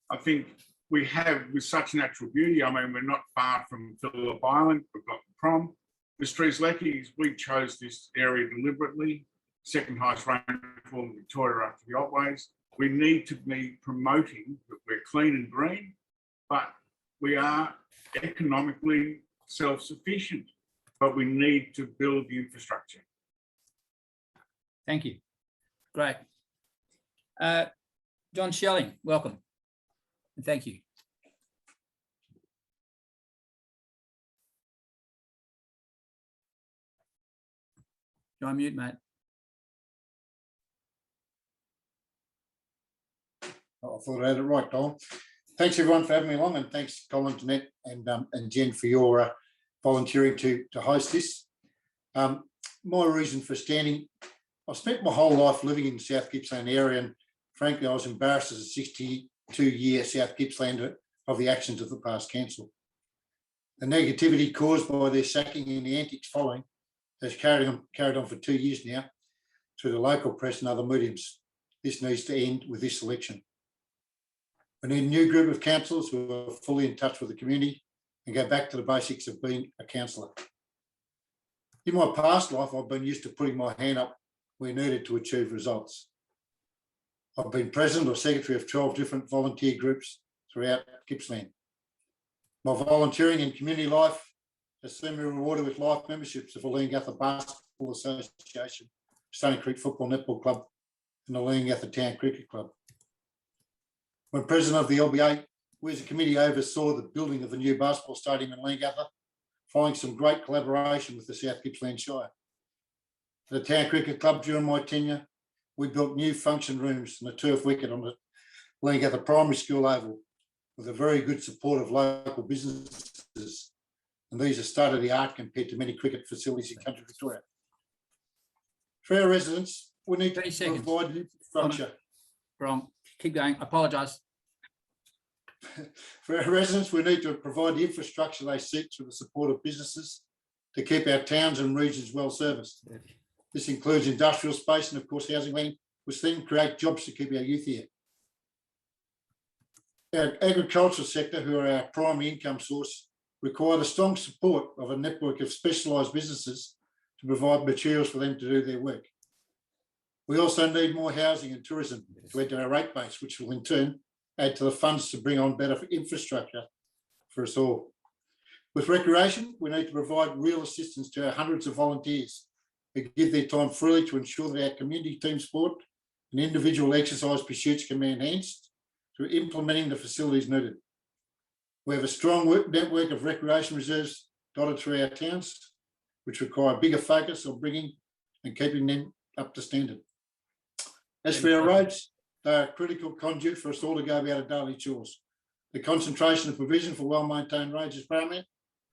I think we have, with such natural beauty, I mean, we're not far from Phillip Island, we've got the prom. The Strzelecki's, we chose this area deliberately, second highest rainfall in Victoria after the Otways. We need to be promoting that we're clean and green, but we are economically self-sufficient, but we need to build the infrastructure. Thank you. Great. John Schelling, welcome. And thank you. You're on mute, mate. I thought I had it right, Don. Thanks everyone for having me along, and thanks Colin, Jeanette and Jen for your volunteering to host this. My reason for standing, I've spent my whole life living in the South Gippsland area, and frankly I was embarrassed as a 62-year South Gippslander of the actions of the past council. The negativity caused by their sacking and the antics following has carried on for 2 years now through the local press and other mediums. This needs to end with this election. We need a new group of councillors who are fully in touch with the community and go back to the basics of being a councillor. In my past life, I've been used to putting my hand up where needed to achieve results. I've been president or secretary of 12 different volunteer groups throughout Gippsland. My volunteering in community life has seen me rewarded with life memberships of the Leongatha Basketball Association, Stony Creek Football Netball Club, and the Leongatha Town Cricket Club. When president of the LBA, we as a committee oversaw the building of the new basketball stadium in Leongatha, following some great collaboration with the South Gippsland Shire. For the Town Cricket Club during my tenure, we built new function rooms and a turf wicket on the Leongatha Primary School Oval with a very good support of local businesses. And these are state-of-the-art compared to many cricket facilities in country Victoria. For our residents, we need to provide infrastructure. Wrong. Keep going. I apologise. For our residents, we need to provide the infrastructure they seek through the support of businesses to keep our towns and regions well serviced. This includes industrial space and, of course, housing land, which then create jobs to keep our youth here. Our agricultural sector, who are our primary income source, require the strong support of a network of specialised businesses to provide materials for them to do their work. We also need more housing and tourism to add to our rate base, which will in turn add to the funds to bring on better infrastructure for us all. With recreation, we need to provide real assistance to our hundreds of volunteers who give their time freely to ensure that our community team sport and individual exercise pursuits can be enhanced through implementing the facilities needed. We have a strong network of recreation reserves dotted through our towns, which require a bigger focus on bringing and keeping them up to standard. As for our roads, they are a critical conduit for us all to go about our daily chores. The concentration of provision for well-maintained roads is paramount,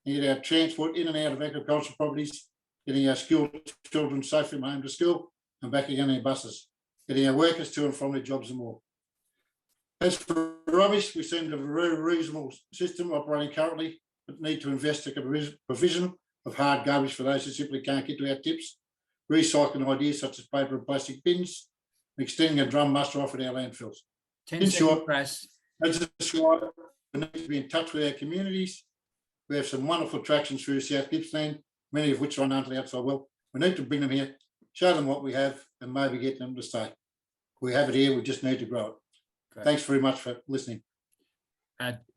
and get our transport in and out of agricultural properties, getting our school children safe from home to school and back again in buses, getting our workers to and from their jobs and more. As for rubbish, we seem to have a very reasonable system operating currently, but need to invest in provision of hard garbage for those who simply can't get to our tips, recycling ideas such as paper and plastic bins, and extending a drum muster off at our landfills. In short, as a Shire, we need to be in touch with our communities. We have some wonderful attractions through South Gippsland, many of which run under the outside well. We need to bring them here, show them what we have, and maybe get them to stay. We have it here, we just need to grow it. Great. Thanks very much for listening.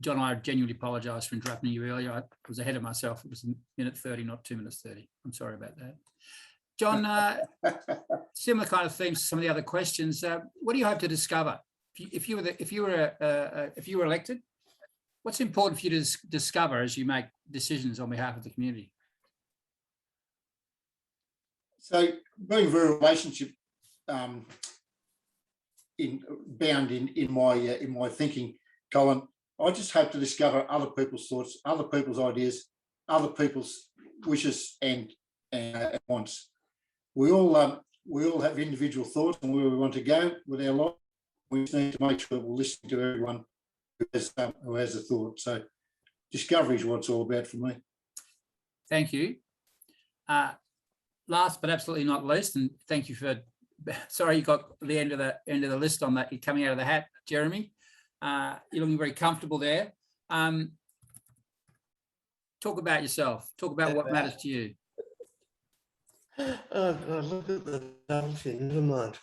John, I genuinely apologise for interrupting you earlier. I was ahead of myself. It was minute 30, not 2 minutes 30. I'm sorry about that. John, similar kind of themes to some of the other questions. What do you hope to discover if you were elected? What's important for you to discover as you make decisions on behalf of the community? So, being very relationship bound in my thinking, Colin, I just hope to discover other people's thoughts, other people's ideas, other people's wishes and wants. We all have individual thoughts and where we want to go with our life. We just need to make sure we're listening to everyone who has a thought. So discovery is what it's all about for me. Thank you. Last but absolutely not least, and thank you for, sorry you got the end of the list on that. You're coming out of the hat, Jeremy. You're looking very comfortable there. Talk about yourself. Talk about what matters to you. Oh God, look at the double thing, never mind.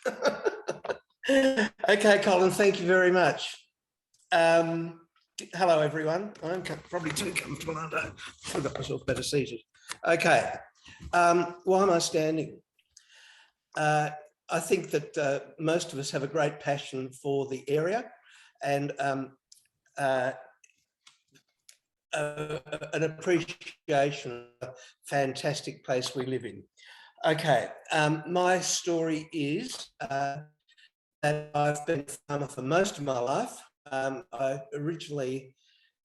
Okay, Colin, thank you very much. Hello, everyone. I'm probably too comfortable, aren't I? I've got myself better seated. Okay, why am I standing? I think that most of us have a great passion for the area and an appreciation of the fantastic place we live in. Okay, my story is that I've been a farmer for most of my life. I originally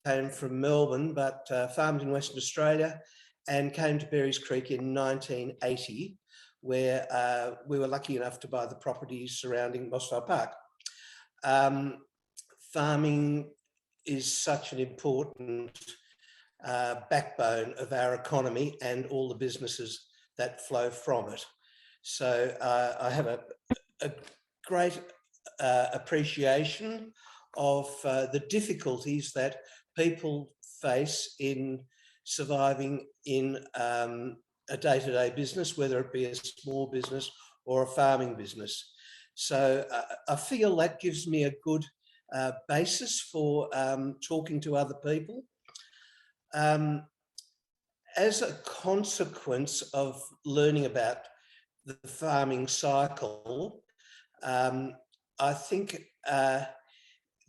came from Melbourne, but farmed in Western Australia and came to Berries Creek in 1980, where we were lucky enough to buy the properties surrounding Mossvale Park. Farming is such an important backbone of our economy and all the businesses that flow from it. So I have a great appreciation of the difficulties that people face in surviving in a day-to-day business, whether it be a small business or a farming business. So I feel that gives me a good basis for talking to other people. As a consequence of learning about the farming cycle, I think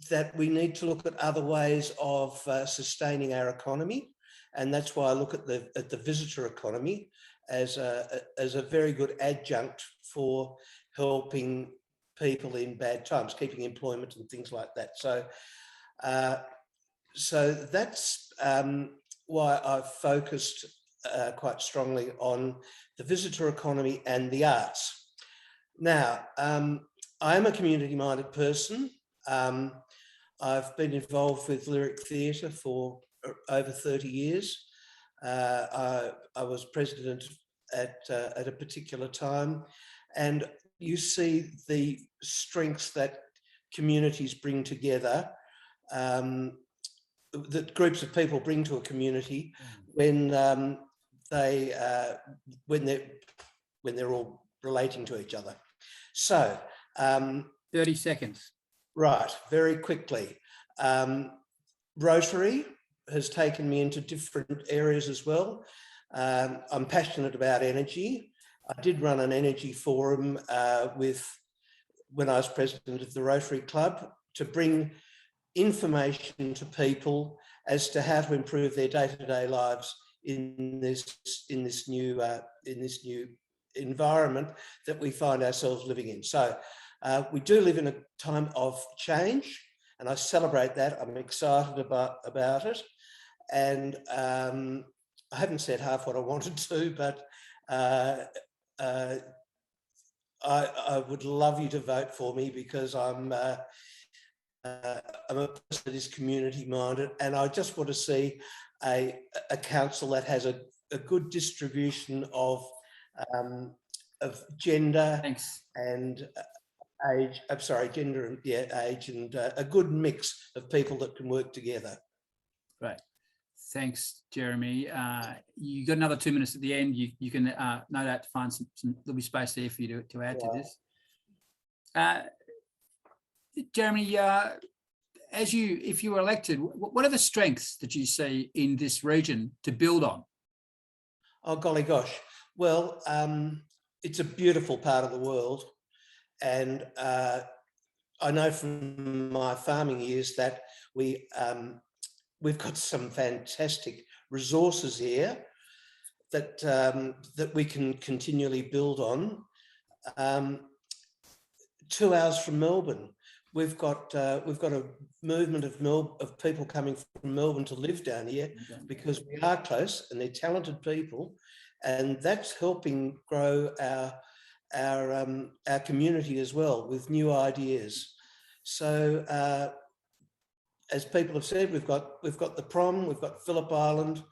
that we need to look at other ways of sustaining our economy. And that's why I look at the visitor economy as a very good adjunct for helping people in bad times, keeping employment and things like that. So, so that's why I've focused quite strongly on the visitor economy and the arts. Now, I am a community-minded person. I've been involved with lyric theatre for over 30 years. I was president at a particular time, and you see the strengths that communities bring together, that groups of people bring to a community when they're all relating to each other. So 30 seconds. Right, very quickly. Rotary has taken me into different areas as well. I'm passionate about energy. I did run an energy forum when I was president of the Rotary Club to bring information to people as to how to improve their day-to-day lives in this new environment that we find ourselves living in. So we do live in a time of change, and I celebrate that. I'm excited about it, and I haven't said half what I wanted to, but I would love you to vote for me, because I'm a person that is community-minded, and I just want to see a council that has a good distribution of gender. Thanks. And age. I'm sorry, gender and age, and a good mix of people that can work together. Right. Thanks, Jeremy. You got another 2 minutes at the end. You can no doubt find some there'll be space there for you to add to this. Jeremy, if you were elected, what are the strengths that you see in this region to build on? Oh, golly gosh. Well, it's a beautiful part of the world. And I know from my farming years that we've got some fantastic resources here that that we can continually build on. 2 hours from Melbourne, we've got a movement of people coming from Melbourne to live down here because we are close and they're talented people, and that's helping grow our community as well with new ideas. So as people have said, we've got the prom, we've got Phillip Island.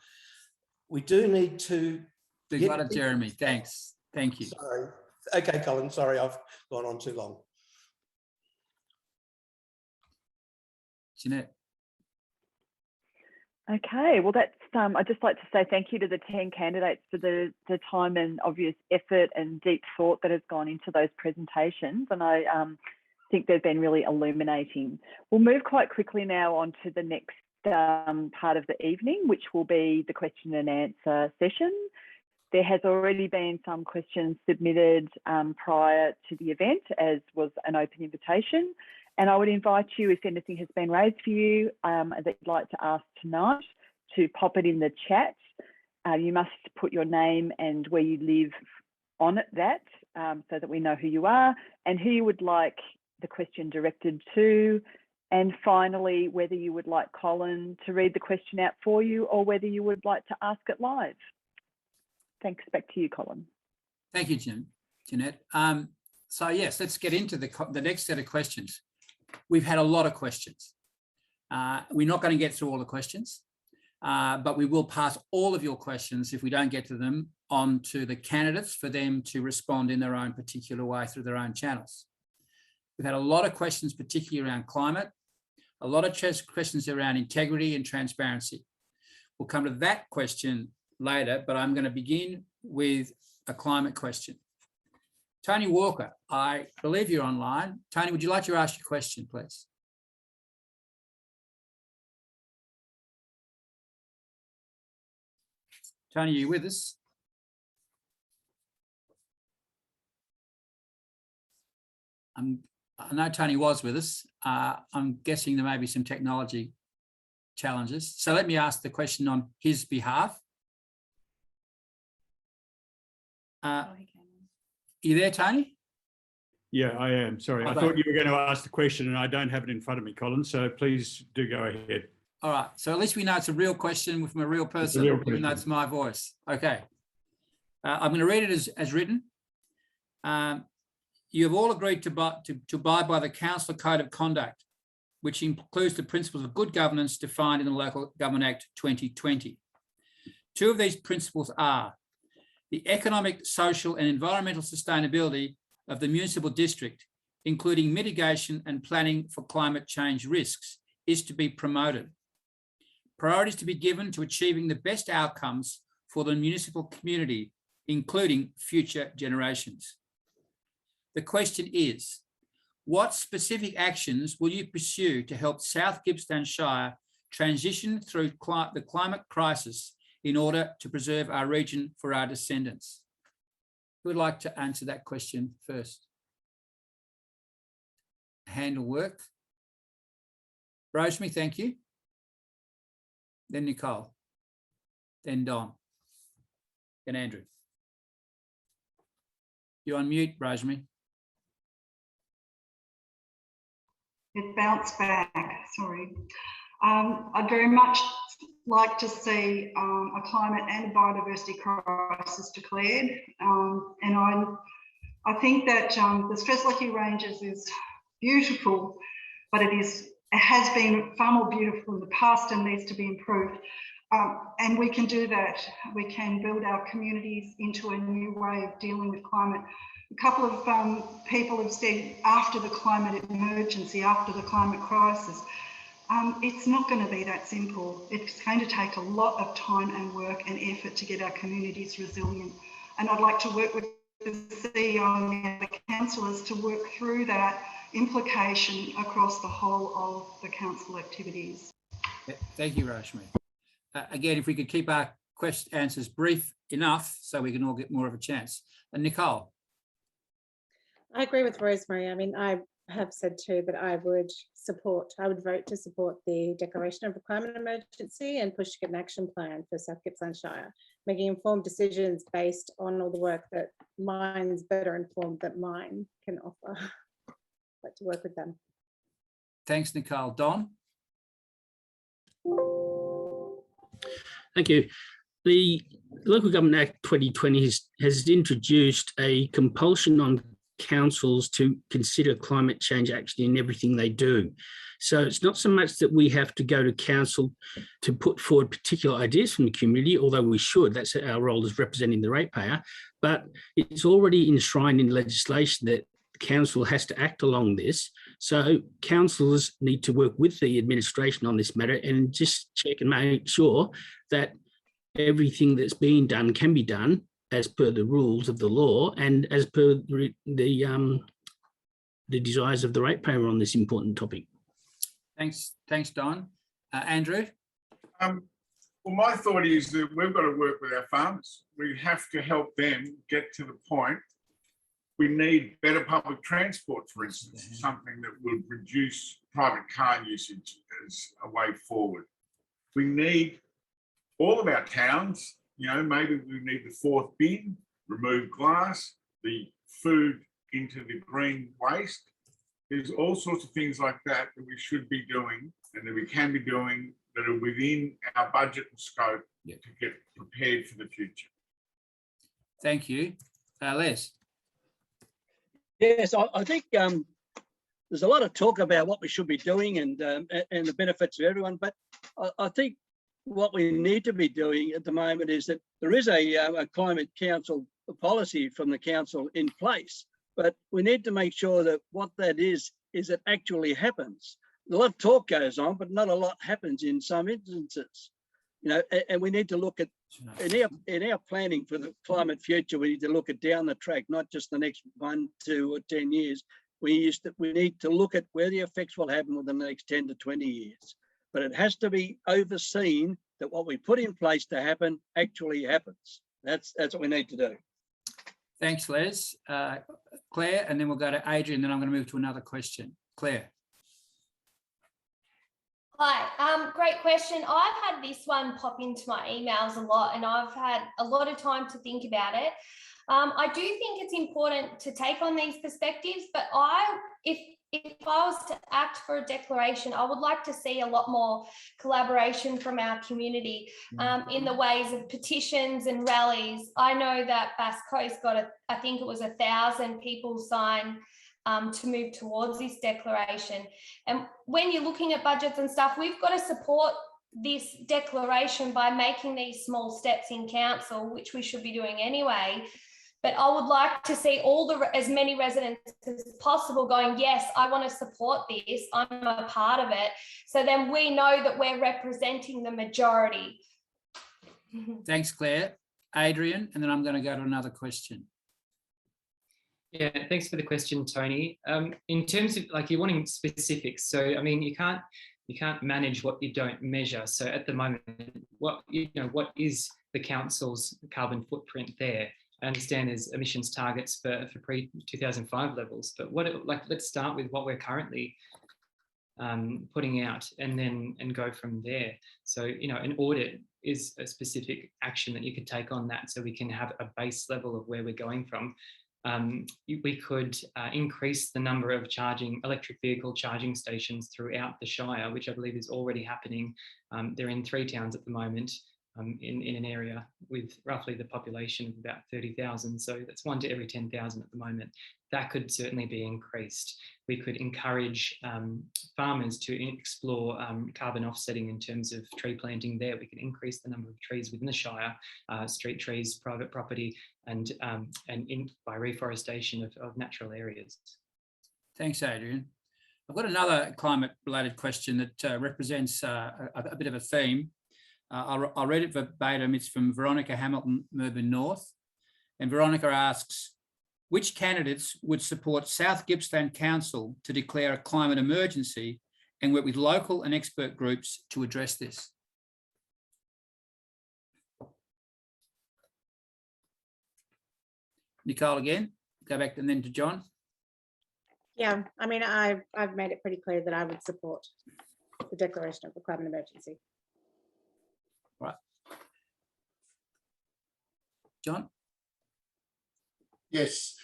We do need to. You got it, Jeremy. Thanks. Thank you. Sorry. Okay, Colin. Sorry, I've gone on too long. Jeanette. Okay, well, that's. I'd just like to say thank you to the 10 candidates for the time and obvious effort and deep thought that has gone into those presentations, and I think they've been really illuminating. We'll move quite quickly now on to the next part of the evening, which will be the question and answer session. There has already been some questions submitted prior to the event, as was an open invitation. And I would invite you, if anything has been raised for you that you'd like to ask tonight, to pop it in the chat. You must put your name and where you live on that so that we know who you are and who you would like the question directed to. And finally, whether you would like Colin to read the question out for you or whether you would like to ask it live. Thanks. Back to you, Colin. Thank you, Jeanette. So yes, let's get into the next set of questions. We've had a lot of questions. We're not going to get through all the questions, but we will pass all of your questions, if we don't get to them, on to the candidates for them to respond in their own particular way through their own channels. We've had a lot of questions, particularly around climate, a lot of questions around integrity and transparency. We'll come to that question later, but I'm going to begin with a climate question. Tony Walker, I believe you're online. Tony, would you like to ask your question, please? Tony, are you with us? I know Tony was with us. I'm guessing there may be some technology challenges. So let me ask the question on his behalf. You there, Tony? Yeah, I am. Sorry, I thought you were going to ask the question and I don't have it in front of me, Colin, so please do go ahead. All right, so at least we know it's a real question from a real person, even though it's my voice. Okay, I'm going to read it as written. You have all agreed to abide by the Council Code of Conduct, which includes the principles of good governance defined in the Local Government Act 2020. Two of these principles are the economic, social and environmental sustainability of the municipal district, including mitigation and planning for climate change risks, is to be promoted. Priority is to be given to achieving the best outcomes for the municipal community, including future generations. The question is, what specific actions will you pursue to help South Gippsland Shire transition through the climate crisis in order to preserve our region for our descendants? Who would like to answer that question first? Hand will work. Rosemary, thank you. Then Nicole. Then Don. Then Andrew. You're on mute, Rosemary. It bounced back, sorry. I'd very much like to see a climate and a biodiversity crisis declared. And I think that the Stress Lucky Ranges is beautiful, but it has been far more beautiful in the past and needs to be improved. And we can do that. We can build our communities into a new way of dealing with climate. A couple of people have said after the climate emergency, after the climate crisis, it's not going to be that simple. It's going to take a lot of time and work and effort to get our communities resilient. And I'd like to work with the CEO and the councillors to work through that implication across the whole of the council activities. Thank you, Rosemary. Again, if we could keep our answers brief enough so we can all get more of a chance. And Nicole. I agree with Rosemary. I mean, I have said too that I would vote to support the declaration of a climate emergency and push to get an action plan for South Gippsland Shire, making informed decisions based on all the work that mine's better informed that mine can offer. I'd like to work with them. Thanks, Nicole. Don? Thank you. The Local Government Act 2020 has introduced a compulsion on councils to consider climate change action in everything they do. So it's not so much that we have to go to council to put forward particular ideas from the community, although we should, that's our role as representing the ratepayer, but it's already enshrined in legislation that the council has to act along this. So councillors need to work with the administration on this matter and just check and make sure that everything that's being done can be done as per the rules of the law and as per the desires of the ratepayer on this important topic. Thanks, Don. Andrew? Well, my thought is that we've got to work with our farmers. We have to help them get to the point. We need better public transport, for instance, something that would reduce private car usage as a way forward. We need all of our towns, you know, maybe we need the fourth bin, remove glass, the food into the green waste. There's all sorts of things like that that we should be doing and that we can be doing that are within our budget and scope to get prepared for the future. Thank you. Les? Yes, I think there's a lot of talk about what we should be doing and the benefits of everyone, but I think what we need to be doing at the moment is that there is a climate council policy from the council in place, but we need to make sure that what that is it actually happens. A lot of talk goes on, but not a lot happens in some instances. You know, and we need to look at in our planning for the climate future. We need to look at down the track, not just the next 1, 2, or 10 years. We need to look at where the effects will happen within the next 10 to 20 years. But it has to be overseen that what we put in place to happen actually happens. That's what we need to do. Thanks, Les. Claire, and then we'll go to Adrian, then I'm going to move to another question. Claire. Hi, great question. I've had this one pop into my emails a lot, and I've had a lot of time to think about it. I do think it's important to take on these perspectives, but if I was to act for a declaration, I would like to see a lot more collaboration from our community in the ways of petitions and rallies. I know that Bass Coast got, I think it was 1,000 people sign to move towards this declaration. And when you're looking at budgets and stuff, we've got to support this declaration by making these small steps in council, which we should be doing anyway. But I would like to see as many residents as possible going, yes, I want to support this, I'm a part of it. So then we know that we're representing the majority. Thanks, Claire. Adrian, and then I'm going to go to another question. Yeah, thanks for the question, Tony. In terms of like you're wanting specifics, so I mean you can't manage what you don't measure. So at the moment, what is the council's carbon footprint there? I understand there's emissions targets for pre-2005 levels, but let's start with what we're currently putting out and go from there. So an audit is a specific action that you could take on that, so we can have a base level of where we're going from. We could increase the number of electric vehicle charging stations throughout the Shire, which I believe is already happening. They're in 3 towns at the moment, in an area with roughly the population of about 30,000. So that's 1 to every 10,000 at the moment. That could certainly be increased. We could encourage farmers to explore carbon offsetting in terms of tree planting there. We could increase the number of trees within the Shire, street trees, private property, and by reforestation of natural areas. Thanks, Adrian. I've got another climate-related question that represents a bit of a theme. I'll read it verbatim. It's from Veronica Hamilton, Melbourne North. And Veronica asks, which candidates would support South Gippsland Council to declare a climate emergency and work with local and expert groups to address this? Nicole again, go back and then to John. Yeah, I mean, I've made it pretty clear that I would support the declaration of the climate emergency. Right. John? Yes,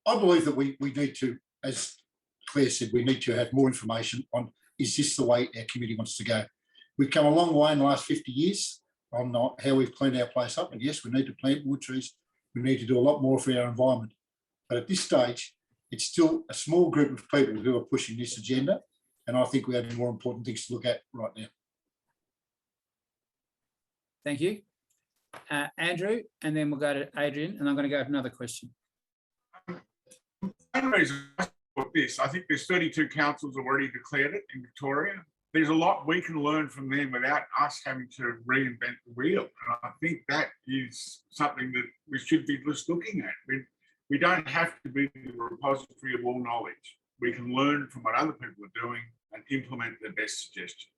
I believe that we need to, as Claire said, we need to have more information on, is this the way our community wants to go? We've come a long way in the last 50 years on how we've cleaned our place up. And yes, we need to plant more trees. We need to do a lot more for our environment. But at this stage, it's still a small group of people who are pushing this agenda. And I think we have more important things to look at right now. Thank you. Andrew, and then we'll go to Adrian, and I'm going to go to another question. One reason for this, I think there's 32 councils already declared it in Victoria. There's a lot we can learn from them without us having to reinvent the wheel. And I think that is something that we should be just looking at. We don't have to be the repository of all knowledge. We can learn from what other people are doing and implement the best suggestions.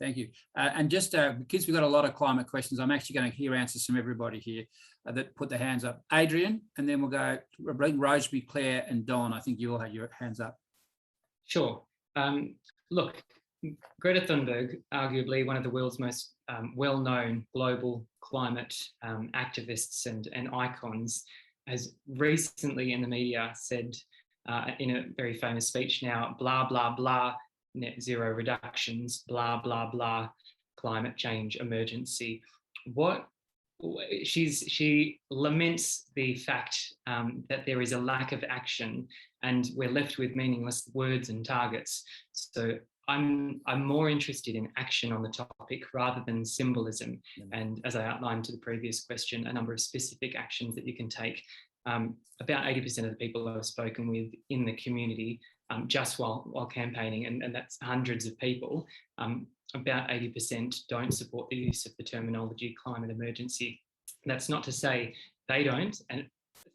Thank you. And just because we've got a lot of climate questions, I'm actually going to hear answers from everybody here that put their hands up. Adrian, and then we'll go to Rosemary, Claire, and Don. I think you all had your hands up. Sure. Look, Greta Thunberg, arguably one of the world's most well-known global climate activists and icons, has recently in the media said in a very famous speech now, blah, blah, blah, net zero reductions, blah, blah, blah, climate change emergency. She laments the fact that there is a lack of action and we're left with meaningless words and targets. So I'm more interested in action on the topic rather than symbolism. And as I outlined to the previous question, a number of specific actions that you can take. About 80% of the people I've spoken with in the community just while campaigning, and that's hundreds of people, about 80% don't support the use of the terminology climate emergency. That's not to say they don't and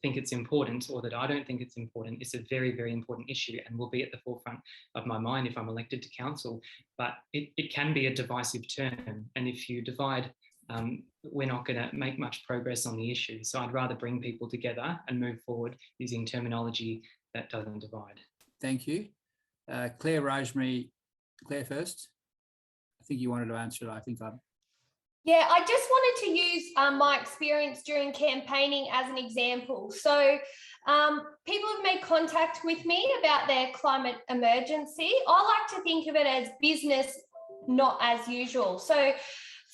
think it's important, or that I don't think it's important. It's a very, very important issue and will be at the forefront of my mind if I'm elected to council, but it can be a divisive term. And if you divide we're not going to make much progress on the issue. So I'd rather bring people together and move forward using terminology that doesn't divide. Thank you. Claire, Rosemary, Claire first. I think you wanted to answer it. I think I'm. Yeah, I just wanted to use my experience during campaigning as an example. So people have made contact with me about their climate emergency. I like to think of it as business, not as usual. So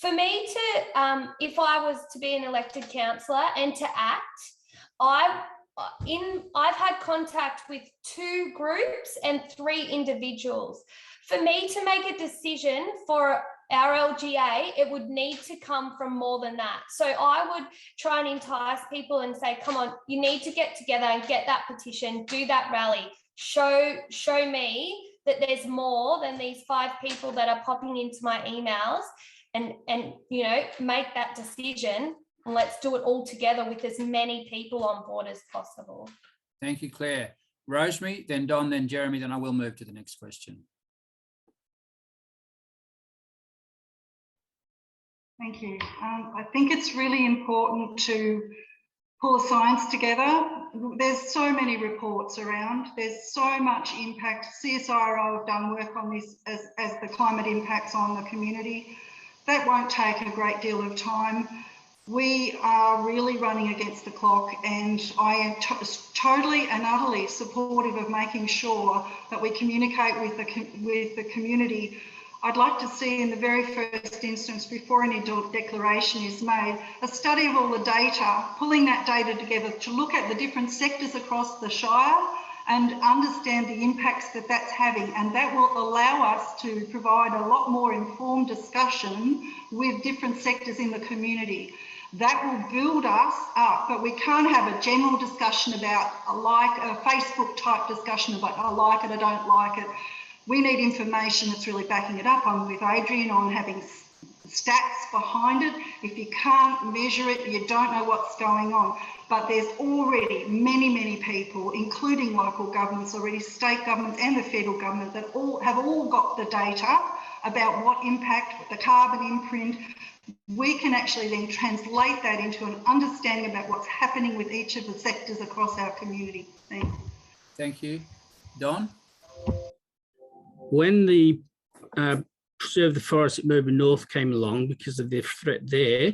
for me to, if I was to be an elected councillor and to act, I've had contact with 2 groups and 3 individuals. For me to make a decision for our LGA, it would need to come from more than that. So I would try and entice people and say, come on, you need to get together and get that petition, do that rally, show me that there's more than these 5 people that are popping into my emails, and you know, make that decision, and let's do it all together with as many people on board as possible. Thank you, Claire. Rosemary, then Don, then Jeremy, then I will move to the next question. Thank you. I think it's really important to pull science together. There's so many reports around. There's so much impact. CSIRO have done work on this as the climate impacts on the community. That won't take a great deal of time. We are really running against the clock, and I am totally and utterly supportive of making sure that we communicate with the community. I'd like to see, in the very first instance, before any declaration is made, a study of all the data, pulling that data together to look at the different sectors across the Shire and understand the impacts that that's having. And that will allow us to provide a lot more informed discussion with different sectors in the community. That will build us up, but we can't have a general discussion about a Facebook type discussion about I like it, I don't like it. We need information that's really backing it up. I'm with Adrian on having stats behind it. If you can't measure it, you don't know what's going on. But there's already many people, including local governments already, state governments and the federal government, that have all got the data about what impact, the carbon imprint. We can actually then translate that into an understanding about what's happening with each of the sectors across our community. Thanks. Thank you. Don? When the Preserve the Forest at Melbourne North came along, because of the threat there,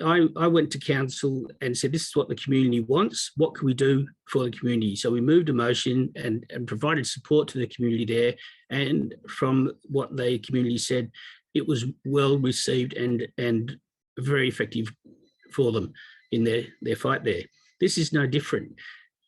I went to council and said, this is what the community wants. What can we do for the community? So we moved a motion and provided support to the community there. And from what the community said, it was well received and very effective for them in their fight there. This is no different.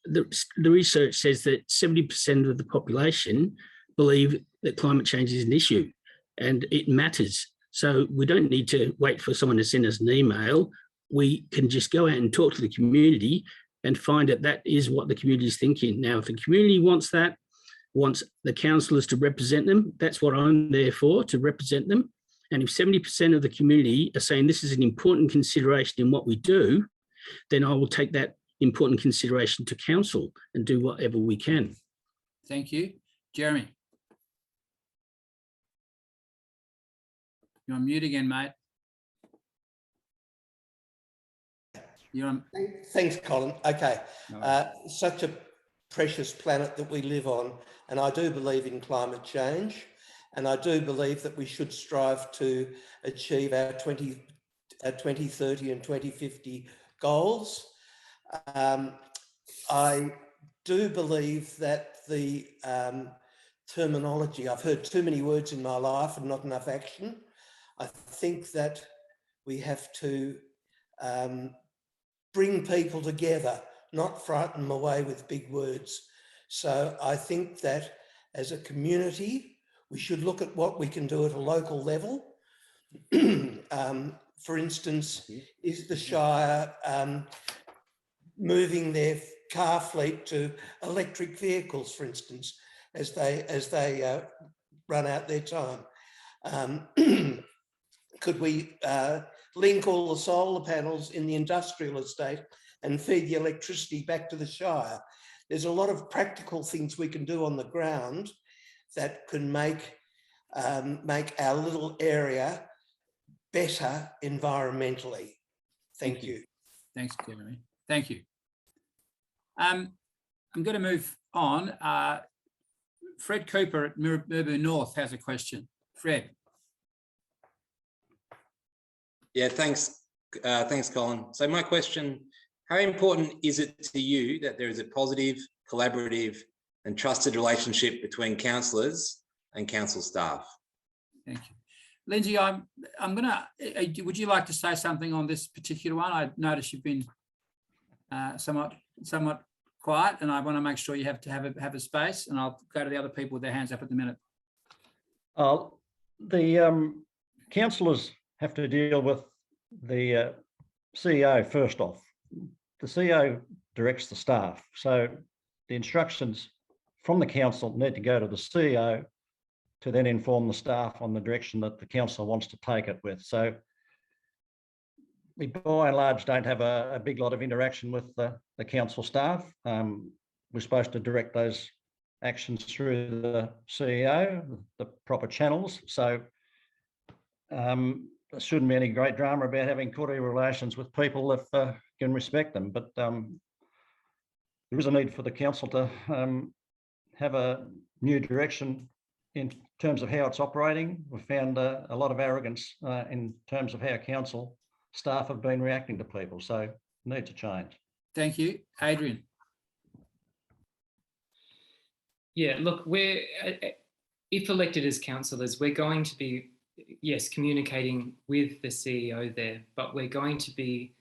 The research says that 70% of the population believe that climate change is an issue and it matters. So we don't need to wait for someone to send us an email. We can just go out and talk to the community and find that that is what the community is thinking. Now, if the community wants that, wants the councillors to represent them, that's what I'm there for, to represent them. And if 70% of the community are saying this is an important consideration in what we do, then I will take that important consideration to council and do whatever we can. Thank you. Jeremy? You're on mute again, mate. You're on. Thanks, Colin. Okay. No. Such a precious planet that we live on, and I do believe in climate change, and I do believe that we should strive to achieve our 2030 and 2050 goals. I do believe that the terminology, I've heard too many words in my life and not enough action. I think that we have to bring people together, not frighten them away with big words. So I think that as a community, we should look at what we can do at a local level. For instance, is the Shire moving their car fleet to electric vehicles, for instance, as they run out their time? Could we link all the solar panels in the industrial estate and feed the electricity back to the Shire? There's a lot of practical things we can do on the ground that can make our little area better environmentally. Thank you. Thanks, Jeremy. Thank you. I'm going to move on. Fred Cooper at Miraboo North has a question. Fred. Yeah, thanks. Thanks, Colin. So my question, how important is it to you that there is a positive, collaborative and trusted relationship between councillors and council staff? Thank you. Lindsay, I'm gonna, would you like to say something on this particular one? I noticed you've been somewhat quiet, and I want to make sure you have to have a space, and I'll go to the other people with their hands up at the minute. The councillors have to deal with the CEO first off. The CEO directs the staff, so the instructions from the council need to go to the CEO to then inform the staff on the direction that the council wants to take it with. So we by and large don't have a big lot of interaction with the council staff. We're supposed to direct those actions through the CEO, the proper channels. So there shouldn't be any great drama about having cordial relations with people if can respect them. But there is a need for the council to have a new direction in terms of how it's operating. We've found a lot of arrogance in terms of how council staff have been reacting to people, so need to change. Thank you. Adrian. Yeah, look, we're, if elected as councillors, we're going to be, yes, communicating with the CEO there, but we're going to be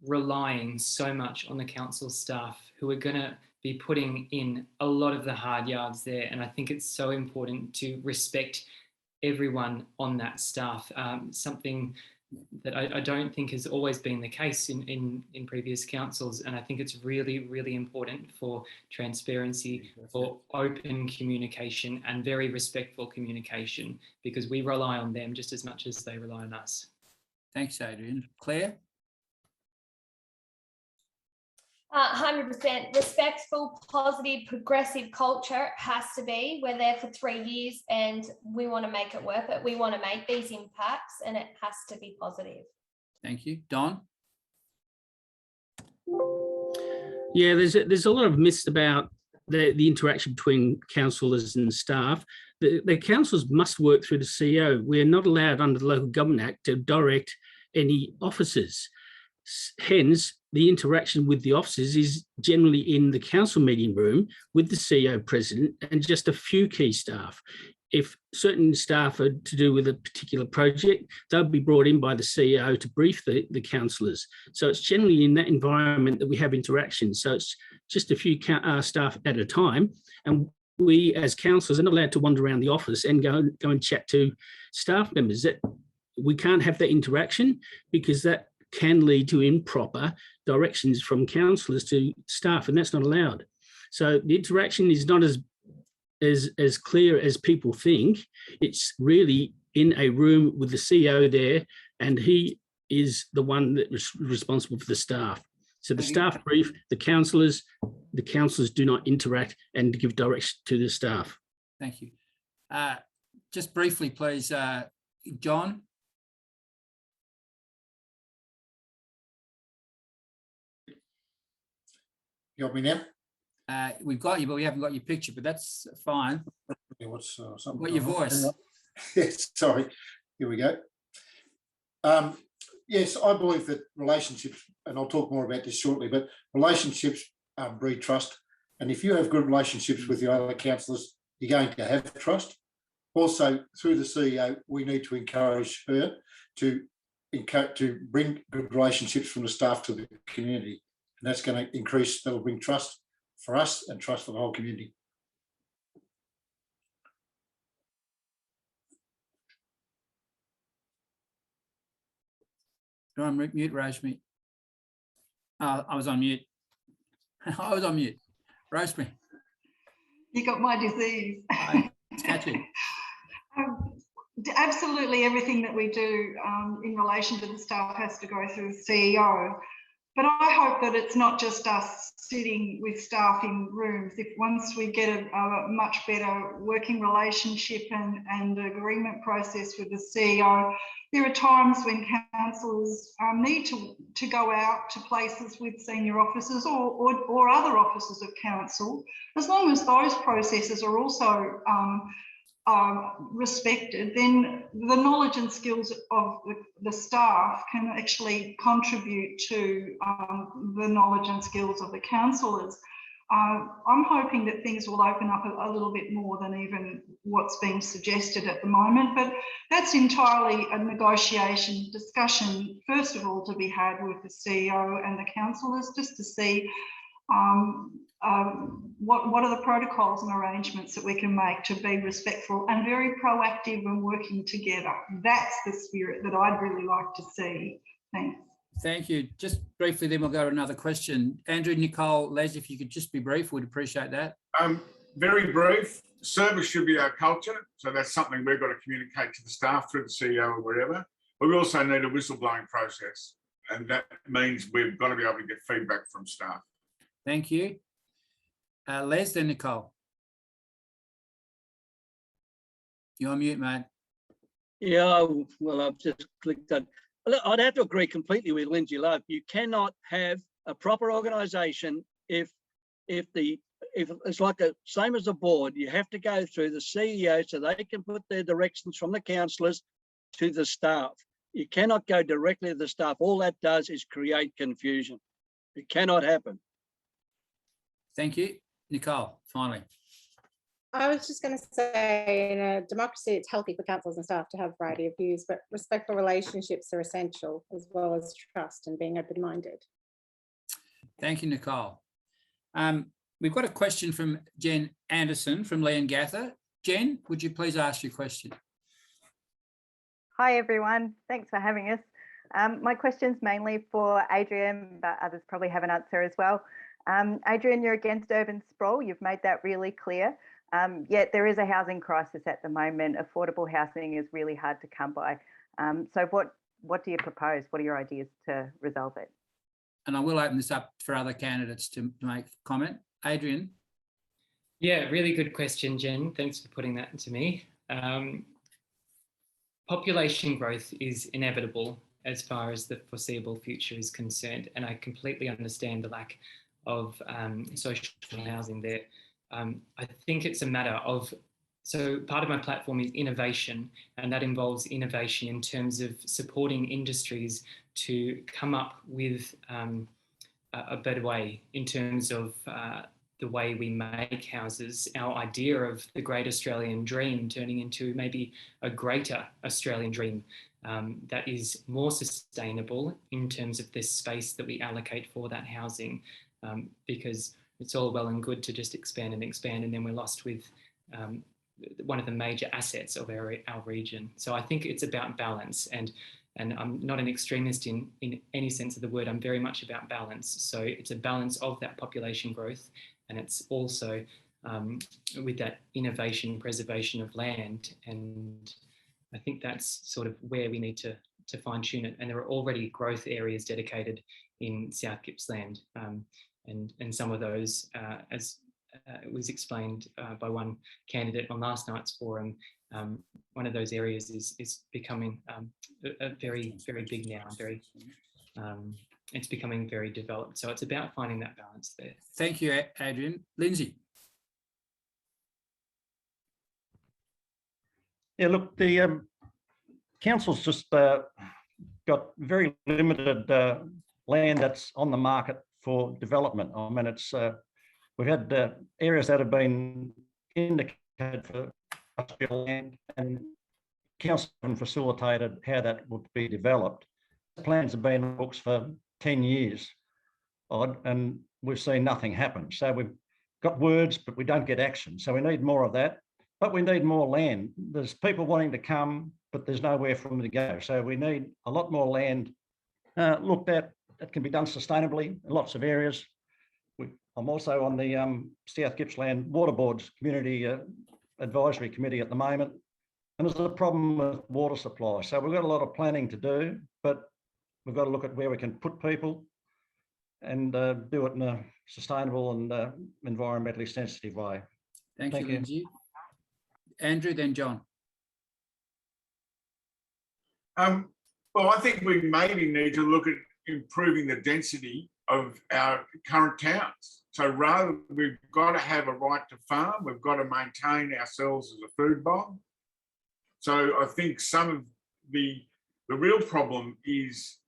relying so much on the council staff who are going to be putting in a lot of the hard yards there. And I think it's so important to respect everyone on that staff, something that I don't think has always been the case in previous councils. And I think it's really, really important for transparency, for open communication and very respectful communication, because we rely on them just as much as they rely on us. Thanks, Adrian. Claire? 100% respectful, positive, progressive culture has to be. We're there for 3 years and we want to make it worth it. We want to make these impacts and it has to be positive. Thank you. Don? Yeah, there's a lot of myths about the interaction between councillors and staff. The councils must work through the CEO. We're not allowed under the Local Government Act to direct any officers. Hence, the interaction with the officers is generally in the council meeting room with the CEO president and just a few key staff. If certain staff are to do with a particular project, they'll be brought in by the CEO to brief the councillors. So it's generally in that environment that we have interaction. So it's just a few staff at a time. And we as councillors are not allowed to wander around the office and go and chat to staff members. That we can't have that interaction because that can lead to improper directions from councillors to staff, and that's not allowed. So the interaction is not as clear as people think. It's really in a room with the CEO there, and he is the one that is responsible for the staff. So the staff brief the councillors do not interact and give direction to the staff. Thank you. Just briefly, please, John. You got me now? We've got you, but we haven't got your picture, but that's fine. Yeah, what's Got your voice. Yes, sorry. Here we go. Yes, I believe that relationships, and I'll talk more about this shortly, but relationships breed trust. And if you have good relationships with your other councillors, you're going to have trust. Also, through the CEO, we need to encourage her to bring good relationships from the staff to the community. And that's going to increase, that'll bring trust for us and trust for the whole community. You're on mute, Rosemary. I was on mute. I was on mute. Rosemary. You got my disease. It's catchy. Absolutely everything that we do in relation to the staff has to go through the CEO. But I hope that it's not just us sitting with staff in rooms. If once we get a much better working relationship and agreement process with the CEO, there are times when councillors need to go out to places with senior officers or other officers of council, as long as those processes are also respected, then the knowledge and skills of the staff can actually contribute to the knowledge and skills of the councillors. I'm hoping that things will open up a little bit more than even what's being suggested at the moment, but that's entirely a negotiation discussion, first of all, to be had with the CEO and the councillors, just to see what are the protocols and arrangements that we can make to be respectful and very proactive and working together. That's the spirit that I'd really like to see. Thanks. Thank you. Just briefly, then we'll go to another question. Andrew, Nicole, Les, if you could just be brief, we'd appreciate that. Very brief. Service should be our culture. So that's something we've got to communicate to the staff through the CEO or wherever. But we also need a whistleblowing process. And that means we've got to be able to get feedback from staff. Thank you. Les, then Nicole. You're on mute, mate. Yeah, well, I've just clicked on. I'd have to agree completely with Lindsay Love. You cannot have a proper organisation if it's like same as a board. You have to go through the CEO so they can put their directions from the councillors to the staff. You cannot go directly to the staff. All that does is create confusion. It cannot happen. Thank you. Nicole, finally. I was just going to say, in a democracy, it's healthy for councillors and staff to have a variety of views, but respectful relationships are essential, as well as trust and being open-minded. Thank you, Nicole. We've got a question from Jen Anderson from Leongatha. Jen, would you please ask your question? Hi, everyone. Thanks for having us. My question's mainly for Adrian, but others probably have an answer as well. Adrian, you're against urban sprawl. You've made that really clear. Yet there is a housing crisis at the moment. Affordable housing is really hard to come by. So what do you propose? What are your ideas to resolve it? And I will open this up for other candidates to make comment. Adrian. Yeah, really good question, Jen. Thanks for putting that to me. Population growth is inevitable as far as the foreseeable future is concerned, and I completely understand the lack of social housing there. I think it's a matter of, so part of my platform is innovation, and that involves innovation in terms of supporting industries to come up with a better way in terms of the way we make houses, our idea of the great Australian dream turning into maybe a greater Australian dream that is more sustainable in terms of this space that we allocate for that housing, because it's all well and good to just expand and expand, and then we're lost with one of the major assets of our region. So I think it's about balance, and I'm not an extremist in any sense of the word. I'm very much about balance. So it's a balance of that population growth, and it's also with that innovation and preservation of land. And I think that's sort of where we need to fine tune it. And there are already growth areas dedicated in South Gippsland. And some of those, as was explained by one candidate on last night's forum, one of those areas is becoming very, very big now. It's becoming very developed. So it's about finding that balance there. Thank you, Adrian. Lindsay. Yeah, look, the council's just got very limited land that's on the market for development. I mean, it's we've had areas that have been indicated for industrial land, and council haven't facilitated how that would be developed. Plans have been in the books for 10 years, and we've seen nothing happen. So we've got words, but we don't get action. So we need more of that, but we need more land. There's people wanting to come, but there's nowhere for them to go. So we need a lot more land looked at that can be done sustainably in lots of areas. I'm also on the South Gippsland Water Board's Community Advisory Committee at the moment, and there's a problem with water supply. So we've got a lot of planning to do, but we've got to look at where we can put people. and do it in a sustainable and environmentally sensitive way. Thank you, Lindsay. Andrew, then John. Well, I think we maybe need to look at improving the density of our current towns. So rather, we've got to have a right to farm, we've got to maintain ourselves as a food bomb. So I think some of the real problem is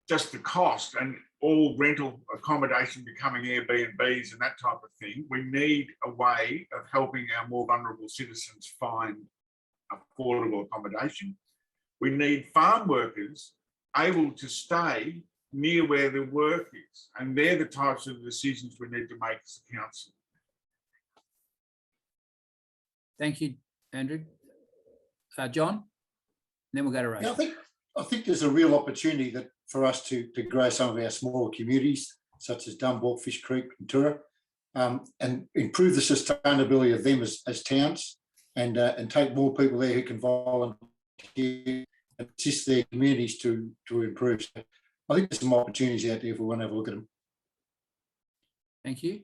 just the cost and all rental accommodation becoming Airbnbs and that type of thing. We need a way of helping our more vulnerable citizens find affordable accommodation. We need farm workers able to stay near where the work is. And they're the types of decisions we need to make as a council. Thank you, Andrew. John, then we'll go to Ray. Yeah, I think there's a real opportunity that for us to grow some of our smaller communities, such as Dumbalk, Fish Creek and Tura, and improve the sustainability of them as towns, and take more people there who can volunteer and assist their communities to improve. So I think there's some opportunities out there if we want to have a look at them. Thank you.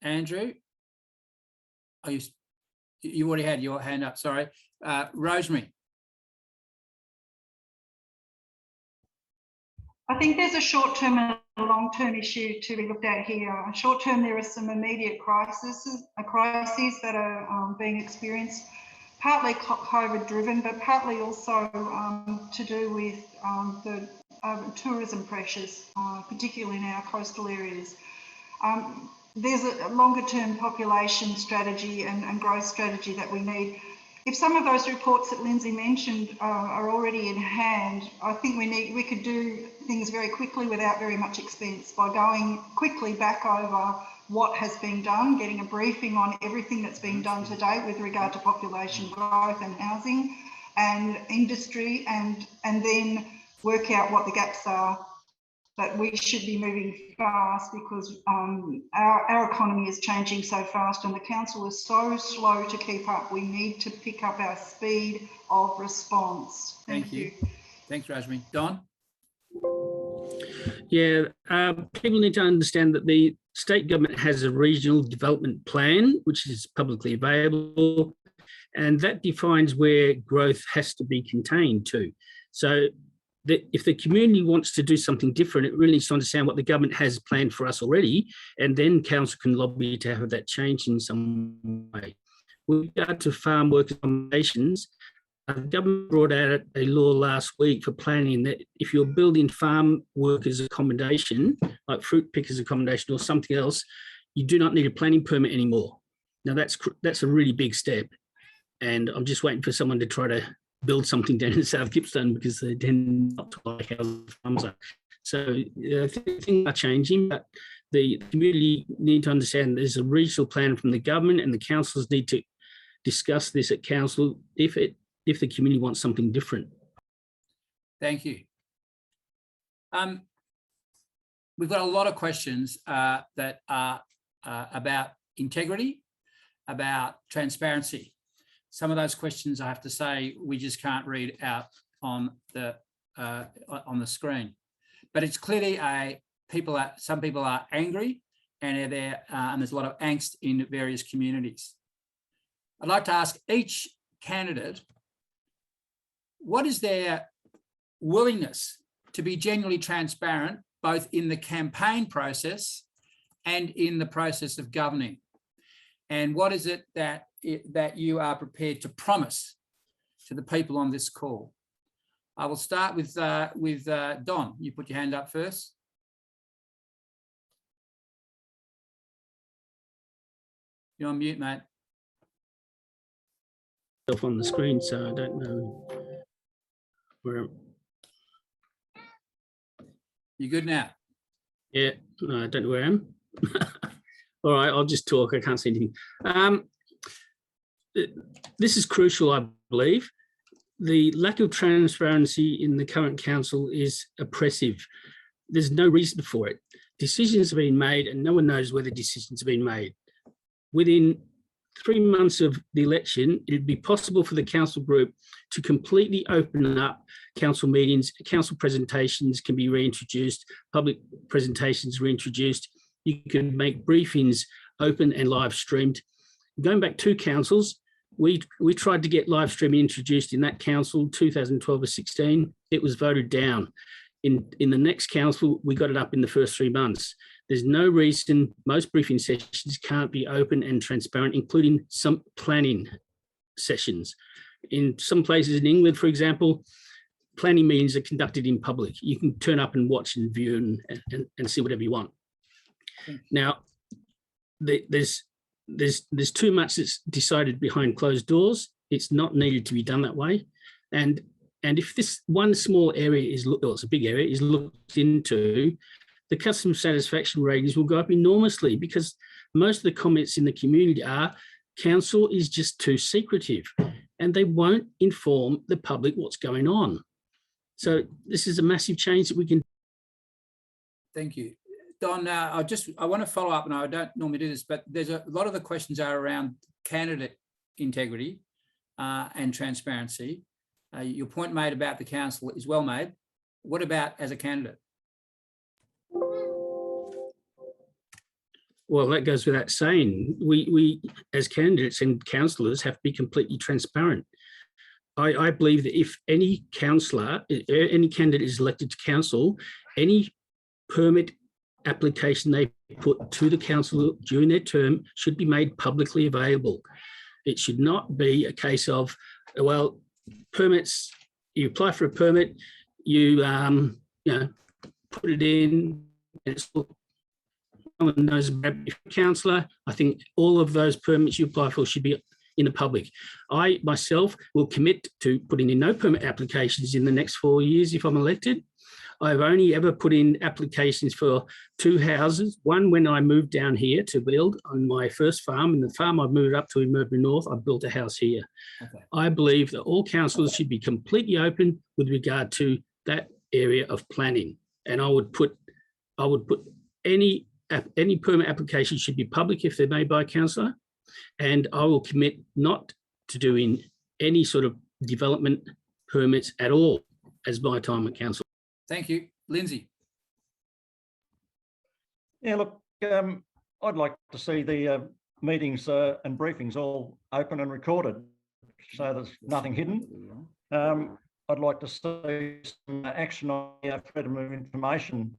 Andrew, you already had your hand up, sorry. Rosemary. I think there's a short-term and a long-term issue to be looked at here. Short-term, there are some immediate crises that are being experienced, partly COVID-driven, but partly also to do with the tourism pressures, particularly in our coastal areas. There's a longer-term population strategy and growth strategy that we need. If some of those reports that Lindsay mentioned are already in hand, I think we could do things very quickly without very much expense by going quickly back over what has been done, getting a briefing on everything that's been done to date with regard to population growth and housing and industry, and then work out what the gaps are. But we should be moving fast because our economy is changing so fast and the council is so slow to keep up. We need to pick up our speed of response. Thank you. Thanks, Rosemary. Don? Yeah, people need to understand that the state government has a regional development plan, which is publicly available, and that defines where growth has to be contained to. So if the community wants to do something different, it really needs to understand what the government has planned for us already, and then council can lobby to have that change in some way. With regard to farm work accommodations, the government brought out a law last week for planning that if you're building farm workers accommodation, like fruit pickers accommodation or something else, you do not need a planning permit anymore. Now that's a really big step, and I'm just waiting for someone to try to build something down in South Gippsland because they tend not to like how the farms are. So things are changing, but the community need to understand there's a regional plan from the government, and the councillors need to discuss this at council if the community wants something different. Thank you. We've got a lot of questions that are about integrity, about transparency. Some of those questions, I have to say, we just can't read out on the screen. But it's clearly some people are angry, and there's a lot of angst in various communities. I'd like to ask each candidate, what is their willingness to be genuinely transparent, both in the campaign process and in the process of governing? And what is it that you are prepared to promise to the people on this call? I will start with Don. You put your hand up first. You're on mute, mate. On the screen, so I don't know where. You good now? Yeah, no, I don't know where I am. All right, I'll just talk. I can't see anything. This is crucial, I believe. The lack of transparency in the current council is oppressive. There's no reason for it. Decisions have been made and no one knows whether decisions have been made. Within 3 months of the election, it'd be possible for the council group to completely open up council meetings. Council presentations can be reintroduced, public presentations reintroduced. You can make briefings open and live streamed. Going back 2 councils, we tried to get live streaming introduced in that council, 2012 or 16. It was voted down. In the next council, we got it up in the first 3 months. There's no reason most briefing sessions can't be open and transparent, including some planning sessions. In some places in England, for example, planning meetings are conducted in public. You can turn up and watch and view and see whatever you want. Now, there's too much that's decided behind closed doors. It's not needed to be done that way. And if this one small area is, or it's a big area, is looked into, the customer satisfaction ratings will go up enormously, because most of the comments in the community are council is just too secretive and they won't inform the public what's going on. So this is a massive change that we can. Thank you. Don, I want to follow up, and I don't normally do this, but there's a lot of the questions are around candidate integrity and transparency. Your point made about the council is well made. What about as a candidate? Well, that goes without saying. We as candidates and councillors have to be completely transparent. I believe that if any councillor, any candidate is elected to council, any permit application they put to the council during their term should be made publicly available. It should not be a case of, well, permits, you apply for a permit, you put it in, and it's no one knows about it. Councillor, I think all of those permits you apply for should be in the public. I myself will commit to putting in no permit applications in the next 4 years if I'm elected. I've only ever put in applications for 2 houses. One when I moved down here to build on my first farm, and the farm I've moved up to in Murphy North, I built a house here. Okay. I believe that all councillors should be completely open with regard to that area of planning. And I would put any permit application should be public if they're made by a councillor. And I will commit not to doing any sort of development permits at all as my time at council. Thank you. Lindsay. Yeah, look, I'd like to see the meetings and briefings all open and recorded, so there's nothing hidden. I'd like to see some action on freedom of information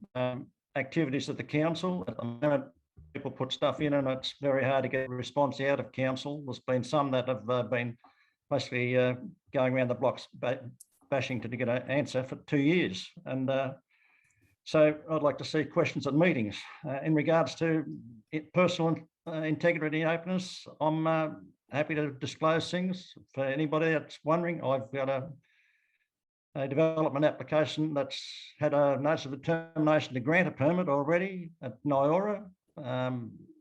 activities at the council. At the moment, people put stuff in and it's very hard to get a response out of council. There's been some that have been basically going around the blocks bashing to get an answer for 2 years. And so I'd like to see questions at meetings. In regards to personal integrity and openness, I'm happy to disclose things. For anybody that's wondering, I've got a development application that's had a notice of determination to grant a permit already at Nyora.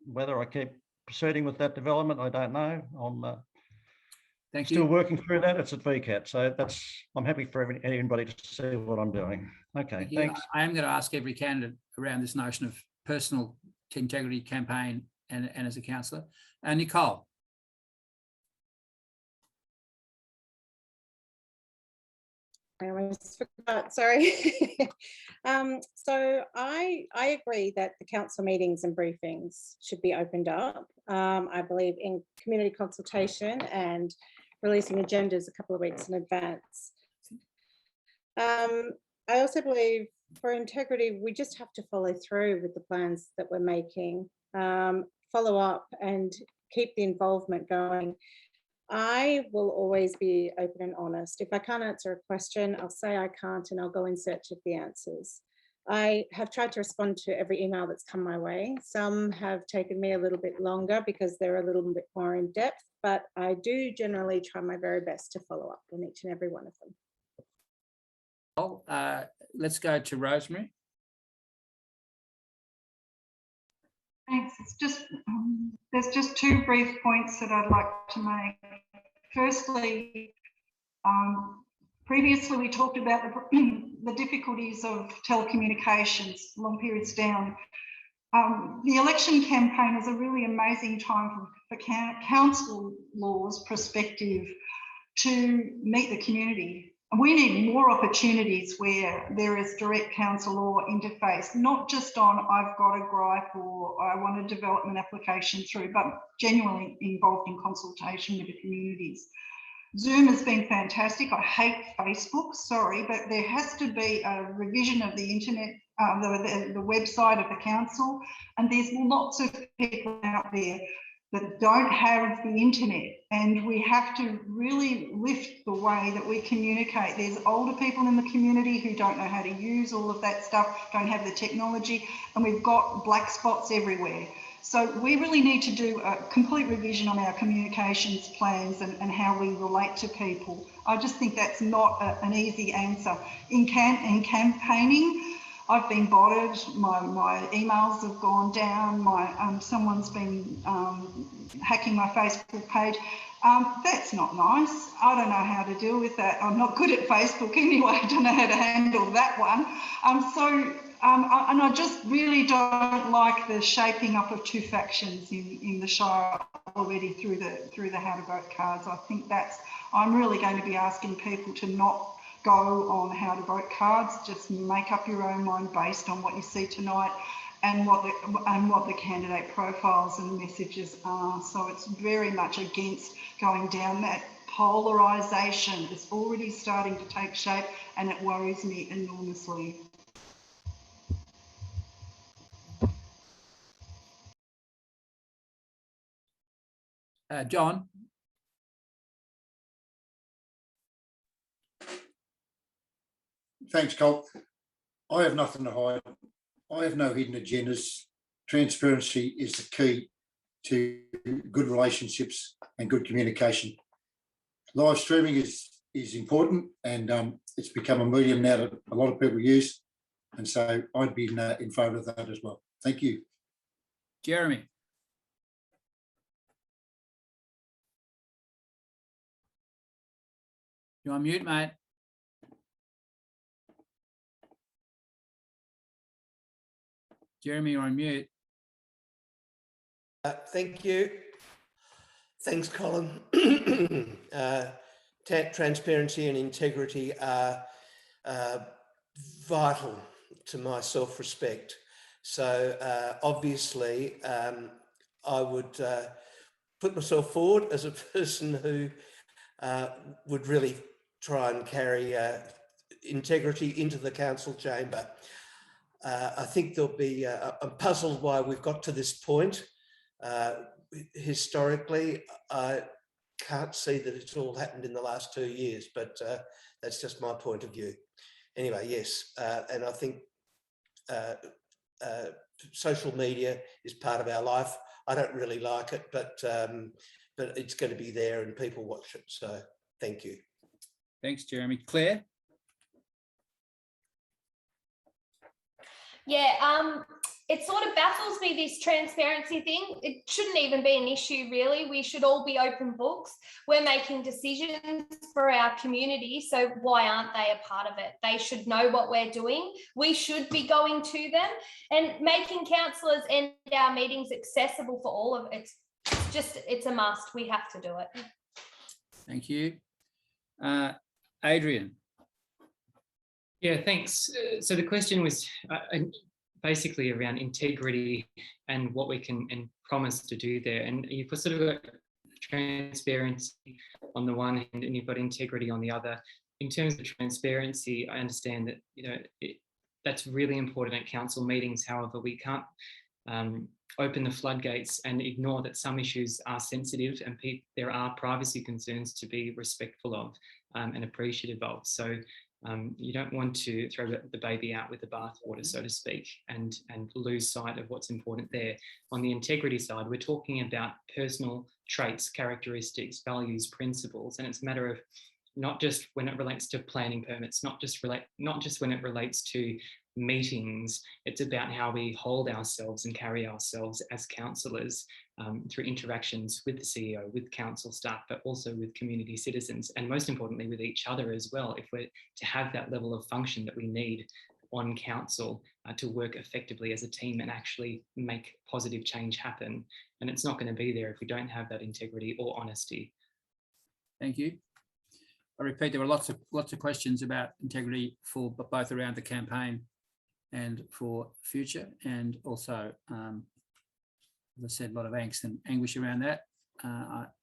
Whether I keep proceeding with that development, I don't know. I'm still working through that. It's at VCAT, so I'm happy for anybody to see what I'm doing. Okay, thanks. I am going to ask every candidate around this notion of personal integrity campaign and as a councillor. And Nicole. I almost forgot, sorry. So I agree that the council meetings and briefings should be opened up. I believe in community consultation and releasing agendas a couple of weeks in advance. I also believe for integrity, we just have to follow through with the plans that we're making, follow up and keep the involvement going. I will always be open and honest. If I can't answer a question, I'll say I can't and I'll go in search of the answers. I have tried to respond to every email that's come my way. Some have taken me a little bit longer because they're a little bit more in depth, but I do generally try my very best to follow up on each and every one of them. Let's go to Rosemary. Thanks. It's just there's just 2 brief points that I'd like to make. Firstly, previously we talked about the difficulties of telecommunications, long periods down. The election campaign is a really amazing time for council law's perspective to meet the community. We need more opportunities where there is direct council law interface, not just on I've got a gripe or I want a development application through, but genuinely involved in consultation with the communities. Zoom has been fantastic. I hate Facebook, sorry, but there has to be a revision of the internet, the website of the council, and there's lots of people out there that don't have the internet, and we have to really lift the way that we communicate. There's older people in the community who don't know how to use all of that stuff, don't have the technology, and we've got black spots everywhere. So we really need to do a complete revision on our communications plans and how we relate to people. I just think that's not an easy answer. In campaigning, I've been botted, my emails have gone down, someone's been hacking my Facebook page. That's not nice. I don't know how to deal with that. I'm not good at Facebook anyway. I don't know how to handle that one. And I just really don't like the shaping up of two factions in the Shire already through the how to vote cards. I think I'm really going to be asking people to not go on how to vote cards, just make up your own mind based on what you see tonight and what the candidate profiles and messages are. So it's very much against going down that polarisation. It's already starting to take shape and it worries me enormously. John. Thanks, Cole. I have nothing to hide. I have no hidden agendas. Transparency is the key to good relationships and good communication. Live streaming is important, and it's become a medium now that a lot of people use, and so I'd be in favour of that as well. Thank you. Jeremy. You're on mute, mate. Jeremy, you're on mute. Thank you. Thanks, Colin. Transparency and integrity are vital to my self-respect. So obviously, I would put myself forward as a person who would really try and carry integrity into the council chamber. I think there'll be, I'm puzzled why we've got to this point. Historically, I can't see that it's all happened in the last 2 years, but that's just my point of view. Anyway, yes, and I think social media is part of our life. I don't really like it, but it's going to be there and people watch it. So thank you. Thanks, Jeremy. Claire? Yeah, it sort of baffles me, this transparency thing. It shouldn't even be an issue, really. We should all be open books. We're making decisions for our community, so why aren't they a part of it? They should know what we're doing. We should be going to them and making councillors and our meetings accessible for all of it. It's a must. We have to do it. Thank you. Adrian. Yeah, thanks. So the question was basically around integrity and what we can and promise to do there. And you've sort of got transparency on the one hand and you've got integrity on the other. In terms of transparency, I understand that, that's really important at council meetings. However, we can't open the floodgates and ignore that some issues are sensitive and there are privacy concerns to be respectful of and appreciative of. So you don't want to throw the baby out with the bathwater, so to speak, and lose sight of what's important there. On the integrity side, we're talking about personal traits, characteristics, values, principles, and it's a matter of not just when it relates to planning permits, not just when it relates to meetings. It's about how we hold ourselves and carry ourselves as councillors through interactions with the CEO, with council staff, but also with community citizens, and most importantly with each other as well, if we're to have that level of function that we need on council to work effectively as a team and actually make positive change happen. And it's not going to be there if we don't have that integrity or honesty. Thank you. I repeat, there were lots of questions about integrity for both around the campaign and for future, and also, as I said, a lot of angst and anguish around that.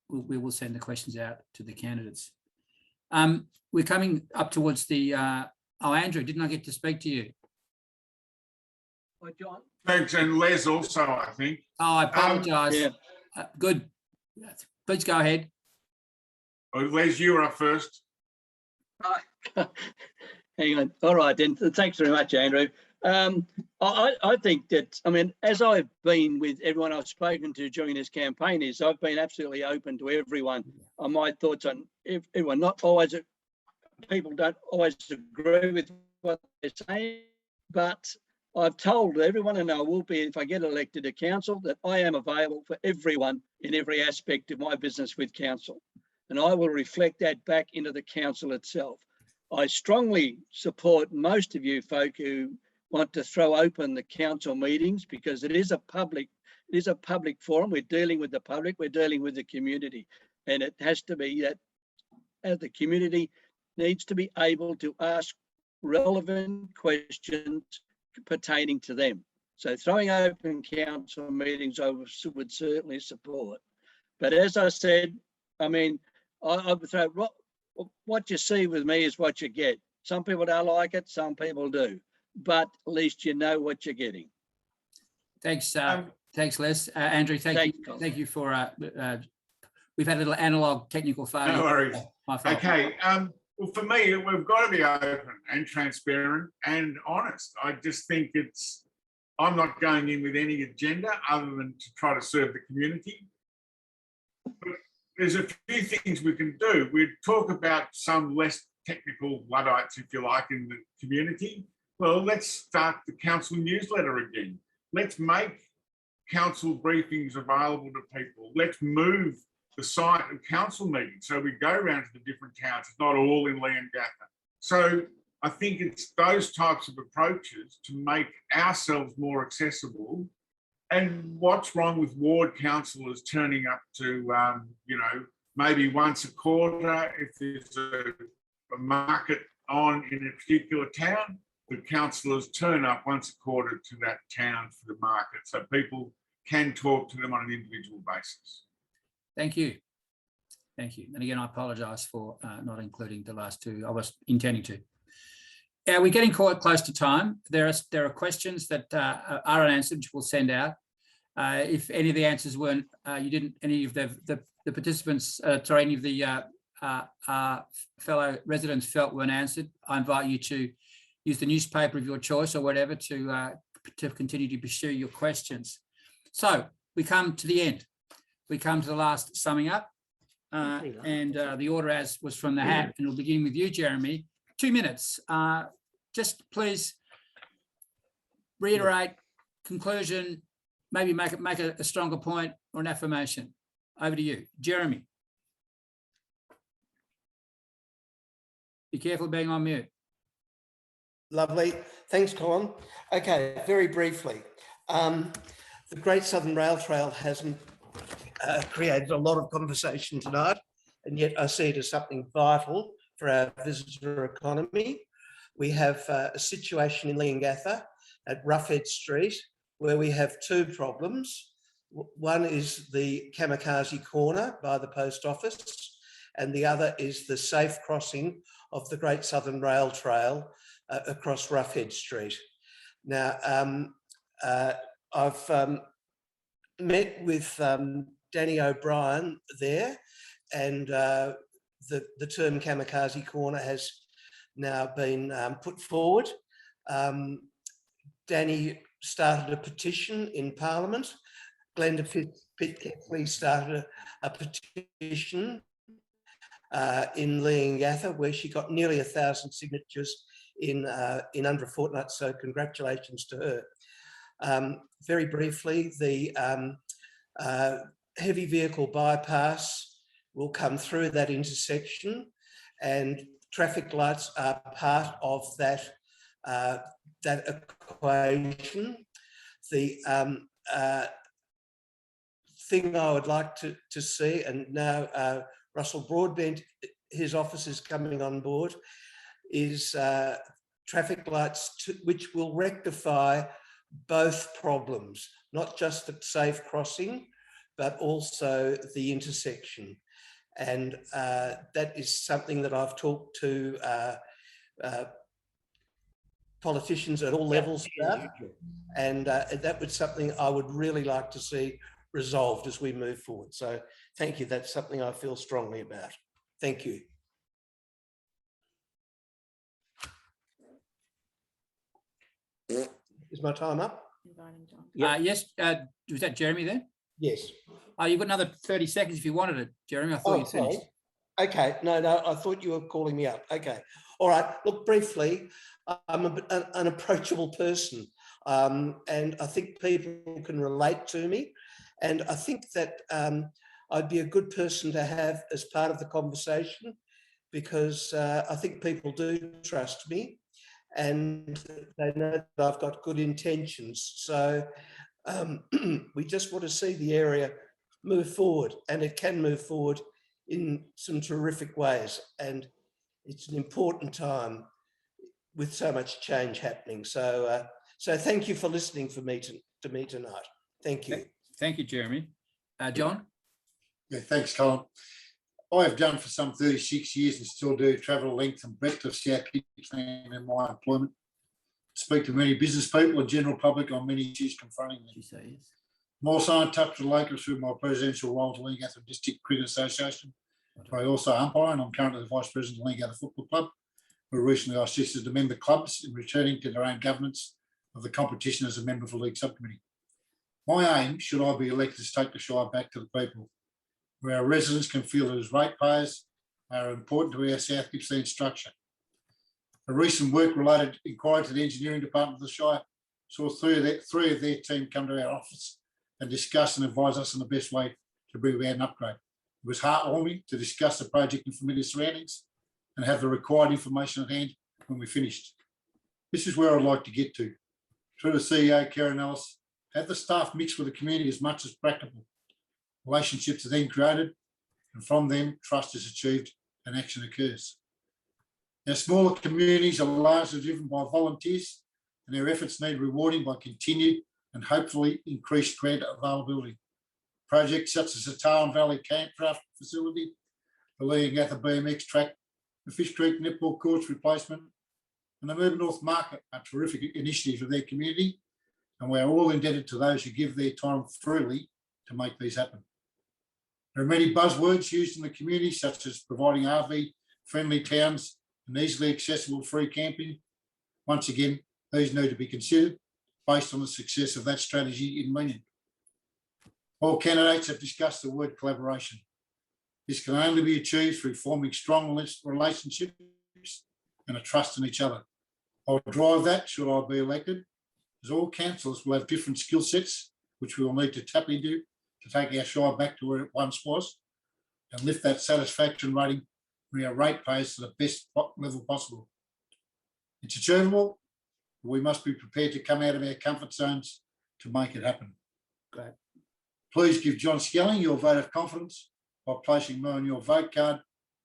We will send the questions out to the candidates. We're coming up towards the, oh, Andrew, didn't I get to speak to you? Hi, John. Thanks, and Les also, I think. Oh, I apologise. Yeah. Good. Please go ahead. Oh, Les, you were up first. Hang on. All right, then. Thanks very much, Andrew. I think that, I mean, as I've been with everyone I've spoken to during this campaign, is I've been absolutely open to everyone on my thoughts on everyone. Not always, people don't always agree with what they're saying, but I've told everyone, and I will be if I get elected to council, that I am available for everyone in every aspect of my business with council. And I will reflect that back into the council itself. I strongly support most of you folk who want to throw open the council meetings, because it is a public forum. We're dealing with the public, we're dealing with the community. And it has to be that the community needs to be able to ask relevant questions pertaining to them. So throwing open council meetings I would certainly support. But as I said, I mean, I would throw, what you see with me is what you get. Some people don't like it, some people do, but at least you know what you're getting. Thanks, thanks, Les. Andrew, thank you for. We've had a little analog technical failure. No worries. My fault. Okay. Well, for me, we've got to be open and transparent and honest. I just think I'm not going in with any agenda other than to try to serve the community. But there's a few things we can do. We talk about some less technical Luddites, if you like, in the community. Well, let's start the council newsletter again. Let's make council briefings available to people. Let's move the site of council meetings so we go around to the different towns. It's not all in Leongatha. So I think it's those types of approaches to make ourselves more accessible. And what's wrong with ward councillors turning up to, you know, maybe once a quarter if there's a market on in a particular town, the councillors turn up once a quarter to that town for the market so people can talk to them on an individual basis. Thank you. Thank you. And again, I apologise for not including the last two. I was intending to. We're getting quite close to time. There are questions that are unanswered, which we'll send out. If any of the answers weren't, any of the participants, sorry, any of the fellow residents felt weren't answered, I invite you to use the newspaper of your choice or whatever to continue to pursue your questions. So we come to the end. We come to the last summing up, and the order as was from the hat, and we'll begin with you, Jeremy. 2 minutes. Just please reiterate, conclusion, maybe make a stronger point or an affirmation. Over to you, Jeremy. Be careful of being on mute. Lovely. Thanks, Colin. Okay, very briefly. The Great Southern Rail Trail hasn't created a lot of conversation tonight, and yet I see it as something vital for our visitor economy. We have a situation in Leongatha at Roughhead Street where we have two problems. One is the Kamikaze Corner by the post office, and the other is the safe crossing of the Great Southern Rail Trail across Roughhead Street. Now, I've met with Danny O'Brien there, and the term Kamikaze Corner has now been put forward. Danny started a petition in Parliament. Glenda Pitcatley started a petition in Leongatha where she got nearly 1,000 signatures in under a fortnight, so congratulations to her. Very briefly, the heavy vehicle bypass will come through that intersection, and traffic lights are part of that that equation. The thing I would like to see, and now Russell Broadbent, his office is coming on board, is traffic lights which will rectify both problems, not just the safe crossing, but also the intersection. And that is something that I've talked to politicians at all levels about, and that was something I would really like to see resolved as we move forward. So thank you. That's something I feel strongly about. Thank you. Is my time up? Yes. Was that Jeremy then? Yes. You've got another 30 seconds if you wanted it, Jeremy. I thought you finished. Okay. No, I thought you were calling me up. Okay. All right. Look, briefly, I'm an approachable person, and I think people can relate to me. And I think that I'd be a good person to have as part of the conversation, because I think people do trust me and they know that I've got good intentions. So we just want to see the area move forward, and it can move forward in some terrific ways. And it's an important time with so much change happening. So thank you for listening to me tonight. Thank you. Thank you, Jeremy. John? Yeah, thanks, Colin. I have done for some 36 years and still do travel length and breadth of South Gippsland in my employment. Speak to many business people and general public on many issues confronting them. I'm also in touch with locals through my presidential role to Leongatha District Cricket Association, where I also umpire, and I'm currently the Vice President of Leongatha Football Club, where recently I assisted the member clubs in returning to their own governance of the competition as a member of the League Subcommittee. My aim, should I be elected, is to take the Shire back to the people, where our residents can feel that as ratepayers are important to our South Gippsland structure. A recent work-related inquiry to the engineering department of the Shire saw three of their team come to our office and discuss and advise us on the best way to bring about an upgrade. It was heartwarming to discuss the project in familiar surroundings and have the required information at hand when we finished. This is where I'd like to get to. Through the CEO, Karen Ellis, have the staff mix with the community as much as practical. Relationships are then created, and from them, trust is achieved and action occurs. Our smaller communities are largely driven by volunteers, and their efforts need rewarding by continued and hopefully increased grant availability. Projects such as the Tarwin Valley Campcraft Facility, the Leongatha BMX track, the Fish Creek netball courts replacement, and the Melbourne North Market are terrific initiatives of their community, and we are all indebted to those who give their time freely to make these happen. There are many buzzwords used in the community, such as providing RV-friendly towns and easily accessible free camping. Once again, these need to be considered based on the success of that strategy in Leongatha. All candidates have discussed the word collaboration. This can only be achieved through forming strong relationships and a trust in each other. I'll drive that should I be elected, as all councillors will have different skill sets, which we will need to tap into to take our Shire back to where it once was and lift that satisfaction rating for our ratepayers to the best level possible. It's achievable, but we must be prepared to come out of our comfort zones to make it happen. Great. Please give John Skelling your vote of confidence by placing me on your vote card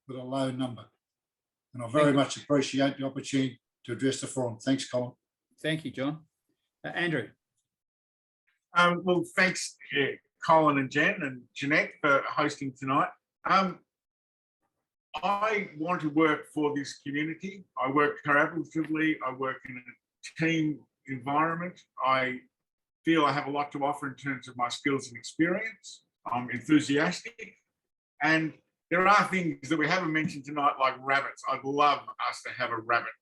with a low number. And I very much appreciate the opportunity to address the forum. Thanks, Colin. Thank you, John. Andrew. Well, thanks, Colin and Jen and Jeanette for hosting tonight. I want to work for this community. I work collaboratively. I work in a team environment. I feel I have a lot to offer in terms of my skills and experience. I'm enthusiastic. And there are things that we haven't mentioned tonight, like rabbits. I'd love us to have a rabbit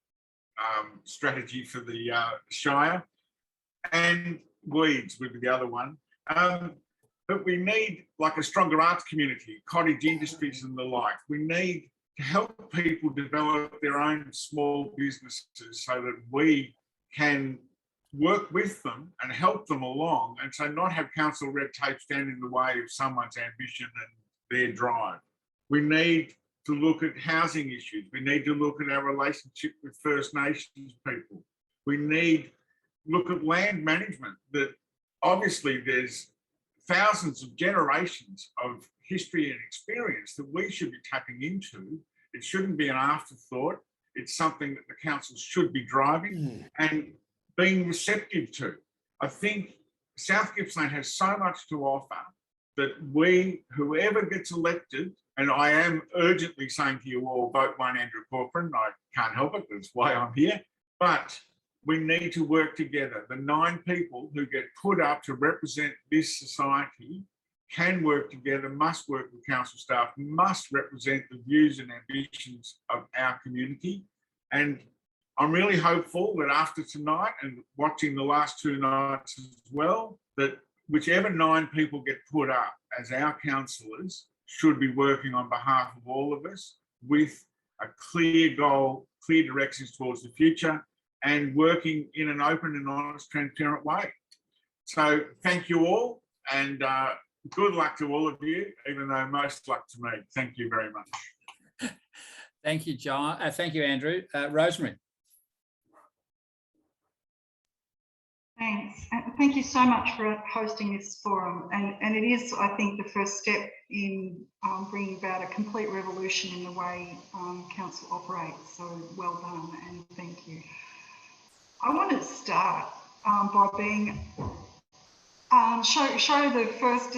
strategy for the Shire. And weeds would be the other one. But we need like a stronger arts community, cottage industries and the like. We need to help people develop their own small businesses so that we can work with them and help them along, and so not have council red tape stand in the way of someone's ambition and their drive. We need to look at housing issues. We need to look at our relationship with First Nations people. We need look at land management. That obviously there's thousands of generations of history and experience that we should be tapping into. It shouldn't be an afterthought. It's something that the council should be driving and being receptive to. I think South Gippsland has so much to offer that whoever gets elected, and I am urgently saying to you all, vote one Andrew Corcoran. I can't help it, that's why I'm here. But we need to work together. The 9 people who get put up to represent this society can work together, must work with council staff, must represent the views and ambitions of our community. And I'm really hopeful that after tonight and watching the last 2 nights as well, that whichever 9 people get put up as our councillors should be working on behalf of all of us with a clear goal, clear directions towards the future, and working in an open and honest, transparent way. So thank you all, and good luck to all of you, even though most luck to me. Thank you very much. Thank you, John. Thank you, Andrew. Rosemary. Thanks. Thank you so much for hosting this forum. And it is, I think, the first step in bringing about a complete revolution in the way council operates. So well done and thank you. I want to start by being show the first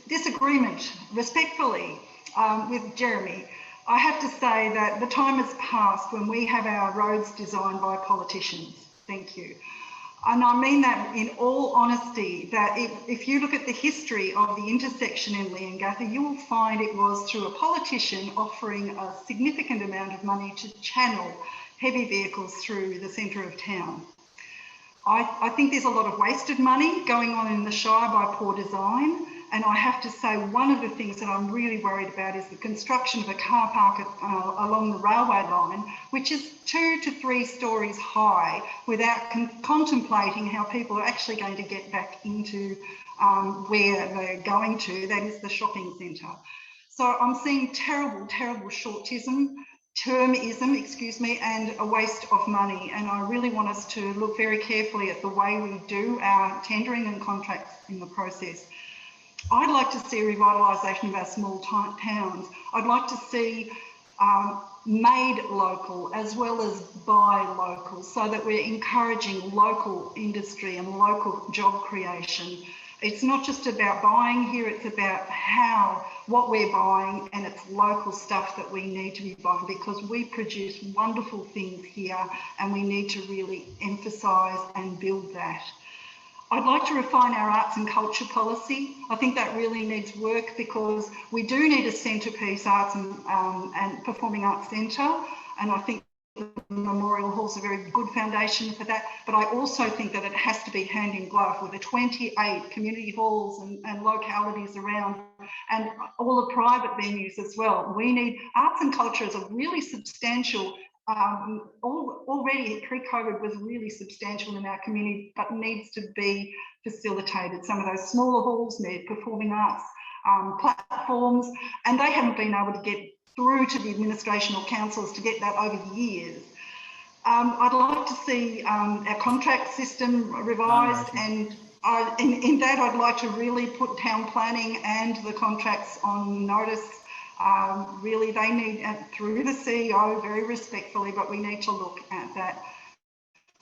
disagreement respectfully with Jeremy. I have to say that the time has passed when we have our roads designed by politicians. Thank you. And I mean that in all honesty, that if you look at the history of the intersection in Leongatha, you will find it was through a politician offering a significant amount of money to channel heavy vehicles through the centre of town. I think there's a lot of wasted money going on in the Shire by poor design. And I have to say, one of the things that I'm really worried about is the construction of a car park along the railway line, which is 2 to 3 stories high, without contemplating how people are actually going to get back into where they're going to, that is the shopping centre. So I'm seeing terrible, terrible termism, excuse me, and a waste of money. And I really want us to look very carefully at the way we do our tendering and contracts in the process. I'd like to see revitalisation of our small towns. I'd like to see made local as well as buy local, so that we're encouraging local industry and local job creation. It's not just about buying here, it's about what we're buying, and it's local stuff that we need to be buying, because we produce wonderful things here and we need to really emphasise and build that. I'd like to refine our arts and culture policy. I think that really needs work, because we do need a centrepiece arts and performing arts centre, and I think the Memorial Hall is a very good foundation for that. But I also think that it has to be hand in glove with the 28 community halls and localities around, and all the private venues as well. We need arts and culture as a really substantial. Already pre-COVID was really substantial in our community, but needs to be facilitated. Some of those smaller halls need performing arts platforms, and they haven't been able to get through to the administration or councils to get that over the years. I'd like to see our contract system revised, and in that I'd like to really put town planning and the contracts on notice. Really, they need, through the CEO, very respectfully, but we need to look at that.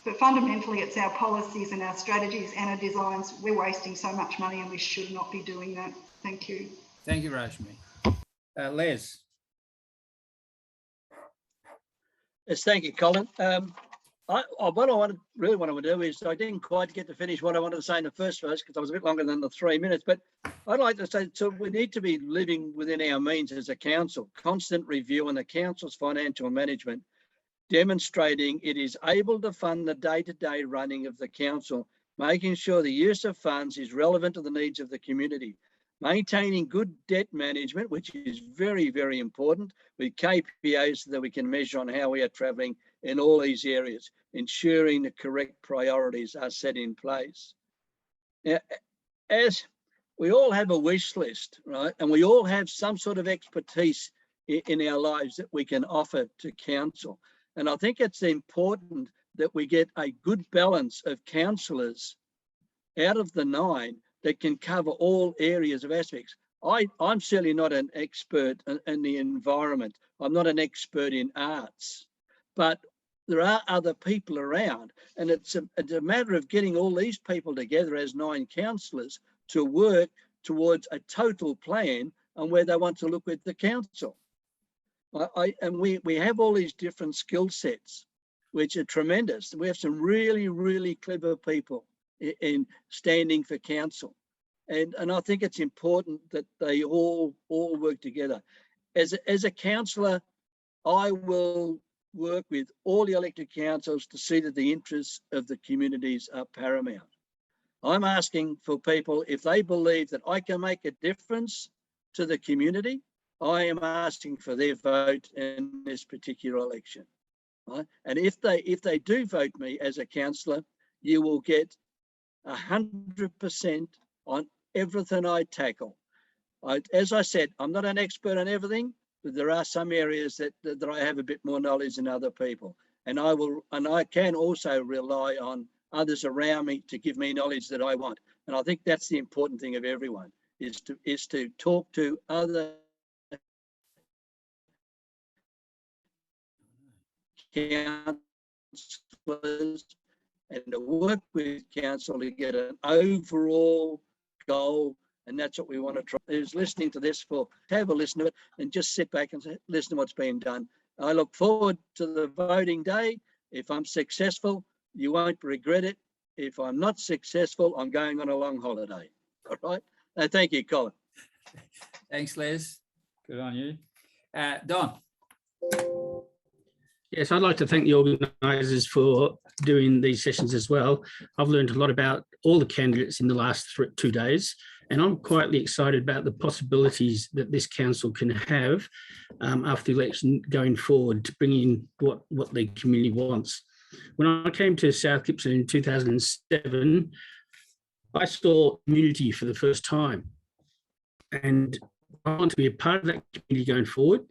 But fundamentally, it's our policies and our strategies and our designs. We're wasting so much money and we should not be doing that. Thank you. Thank you, Rosemary. Les. Yes, thank you, Colin. What I really wanted to do is, I didn't quite get to finish what I wanted to say in the first verse, because I was a bit longer than the 3 minutes, but I'd like to say, so we need to be living within our means as a council, constant review on the council's financial management, demonstrating it is able to fund the day-to-day running of the council, making sure the use of funds is relevant to the needs of the community, maintaining good debt management, which is very, very important, with KPIs so that we can measure on how we are travelling in all these areas, ensuring the correct priorities are set in place. Now, as we all have a wish list, right? And we all have some sort of expertise in our lives that we can offer to council. And I think it's important that we get a good balance of councillors out of the 9 that can cover all areas of aspects. I'm certainly not an expert in the environment. I'm not an expert in arts, but there are other people around, and it's a matter of getting all these people together as 9 councillors to work towards a total plan on where they want to look with the council. And we have all these different skill sets, which are tremendous. We have some really, really clever people in standing for council. And I think it's important that they all work together. As a councillor, I will work with all the elected councils to see that the interests of the communities are paramount. I'm asking for people, if they believe that I can make a difference to the community, I am asking for their vote in this particular election. Right? And if they do vote me as a councillor, you will get 100% on everything I tackle. As I said, I'm not an expert on everything, but there are some areas that I have a bit more knowledge than other people. And I can also rely on others around me to give me knowledge that I want. And I think that's the important thing of everyone, is to talk to other councillors and to work with council to get an overall goal. And that's what we want to try. Is listening to this have a listen to it and just sit back and listen to what's being done. I look forward to the voting day. If I'm successful, you won't regret it. If I'm not successful, I'm going on a long holiday. All right. Thank you, Colin. Thanks, Les. Good on you. Don. Yes, I'd like to thank the organisers for doing these sessions as well. I've learned a lot about all the candidates in the last 2 days, and I'm quietly excited about the possibilities that this council can have after the election going forward to bring in what the community wants. When I came to South Gippsland in 2007, I saw community for the first time, and I want to be a part of that community going forward.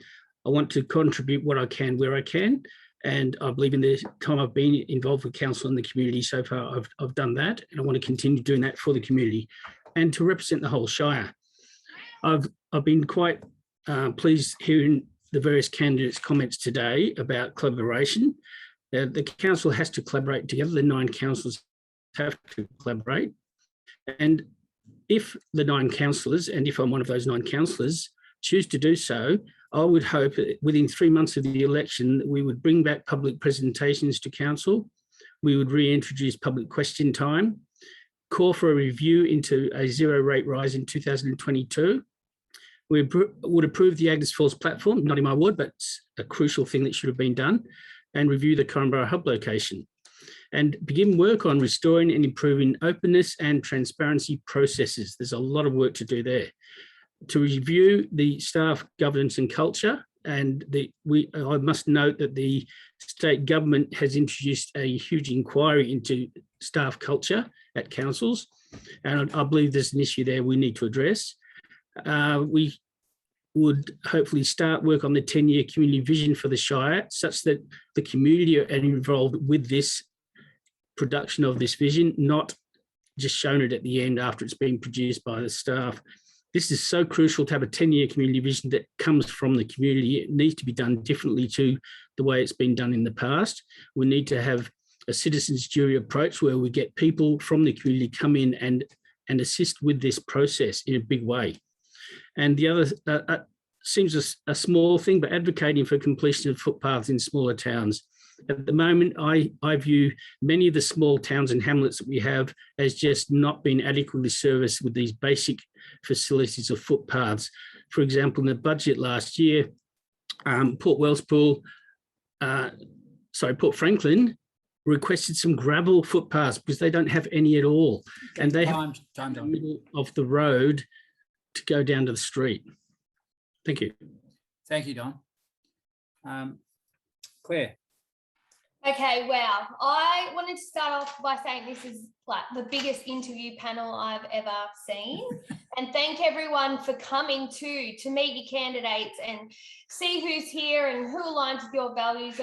I want to contribute what I can where I can, and I believe in the time I've been involved with council and the community so far, I've done that, and I want to continue doing that for the community and to represent the whole Shire. I've been quite pleased hearing the various candidates' comments today about collaboration. The council has to collaborate together. The 9 councillors have to collaborate. And if the 9 councillors, and if I'm one of those 9 councillors, choose to do so, I would hope that within 3 months of the election, we would bring back public presentations to council. We would reintroduce public question time, call for a review into a 0 rate rise in 2022. We would approve the Agnes Falls platform, not in my ward, but a crucial thing that should have been done, and review the Corrinborough hub location, and begin work on restoring and improving openness and transparency processes. There's a lot of work to do there. To review the staff governance and culture, and I must note that the state government has introduced a huge inquiry into staff culture at councils, and I believe there's an issue there we need to address. We would hopefully start work on the 10-year community vision for the Shire, such that the community are involved with this production of this vision, not just shown it at the end after it's been produced by the staff. This is so crucial to have a 10-year community vision that comes from the community. It needs to be done differently to the way it's been done in the past. We need to have a citizens' jury approach where we get people from the community come in and assist with this process in a big way. And the other seems a small thing, but advocating for completion of footpaths in smaller towns. At the moment, I view many of the small towns and hamlets that we have as just not being adequately serviced with these basic facilities of footpaths. For example, in the budget last year, Port Franklin requested some gravel footpaths because they don't have any at all. And they have in the middle of the road to go down to the street. Thank you. Thank you, Don. Claire. Okay, wow. I wanted to start off by saying this is like the biggest interview panel I've ever seen. And thank everyone for coming to meet your candidates and see who's here and who aligns with your values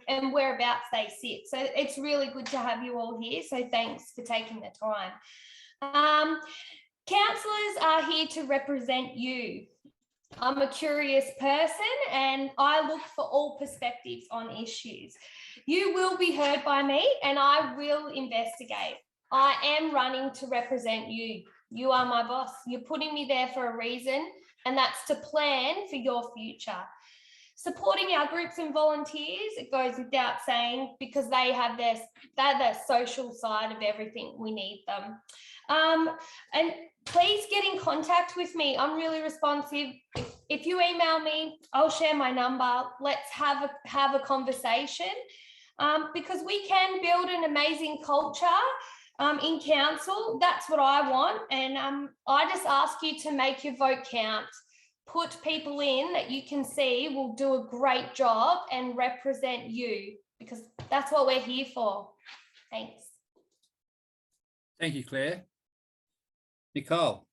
and whereabouts they sit. So it's really good to have you all here. So thanks for taking the time. Councillors are here to represent you. I'm a curious person and I look for all perspectives on issues. You will be heard by me and I will investigate. I am running to represent you. You are my boss. You're putting me there for a reason, and that's to plan for your future. Supporting our groups and volunteers, it goes without saying, because they're the social side of everything. We need them. And please get in contact with me. I'm really responsive. If you email me, I'll share my number. Let's have a conversation, because we can build an amazing culture in council. That's what I want. And I just ask you to make your vote count. Put people in that you can see will do a great job and represent you, because that's what we're here for. Thanks. Thank you, Claire. Nicole.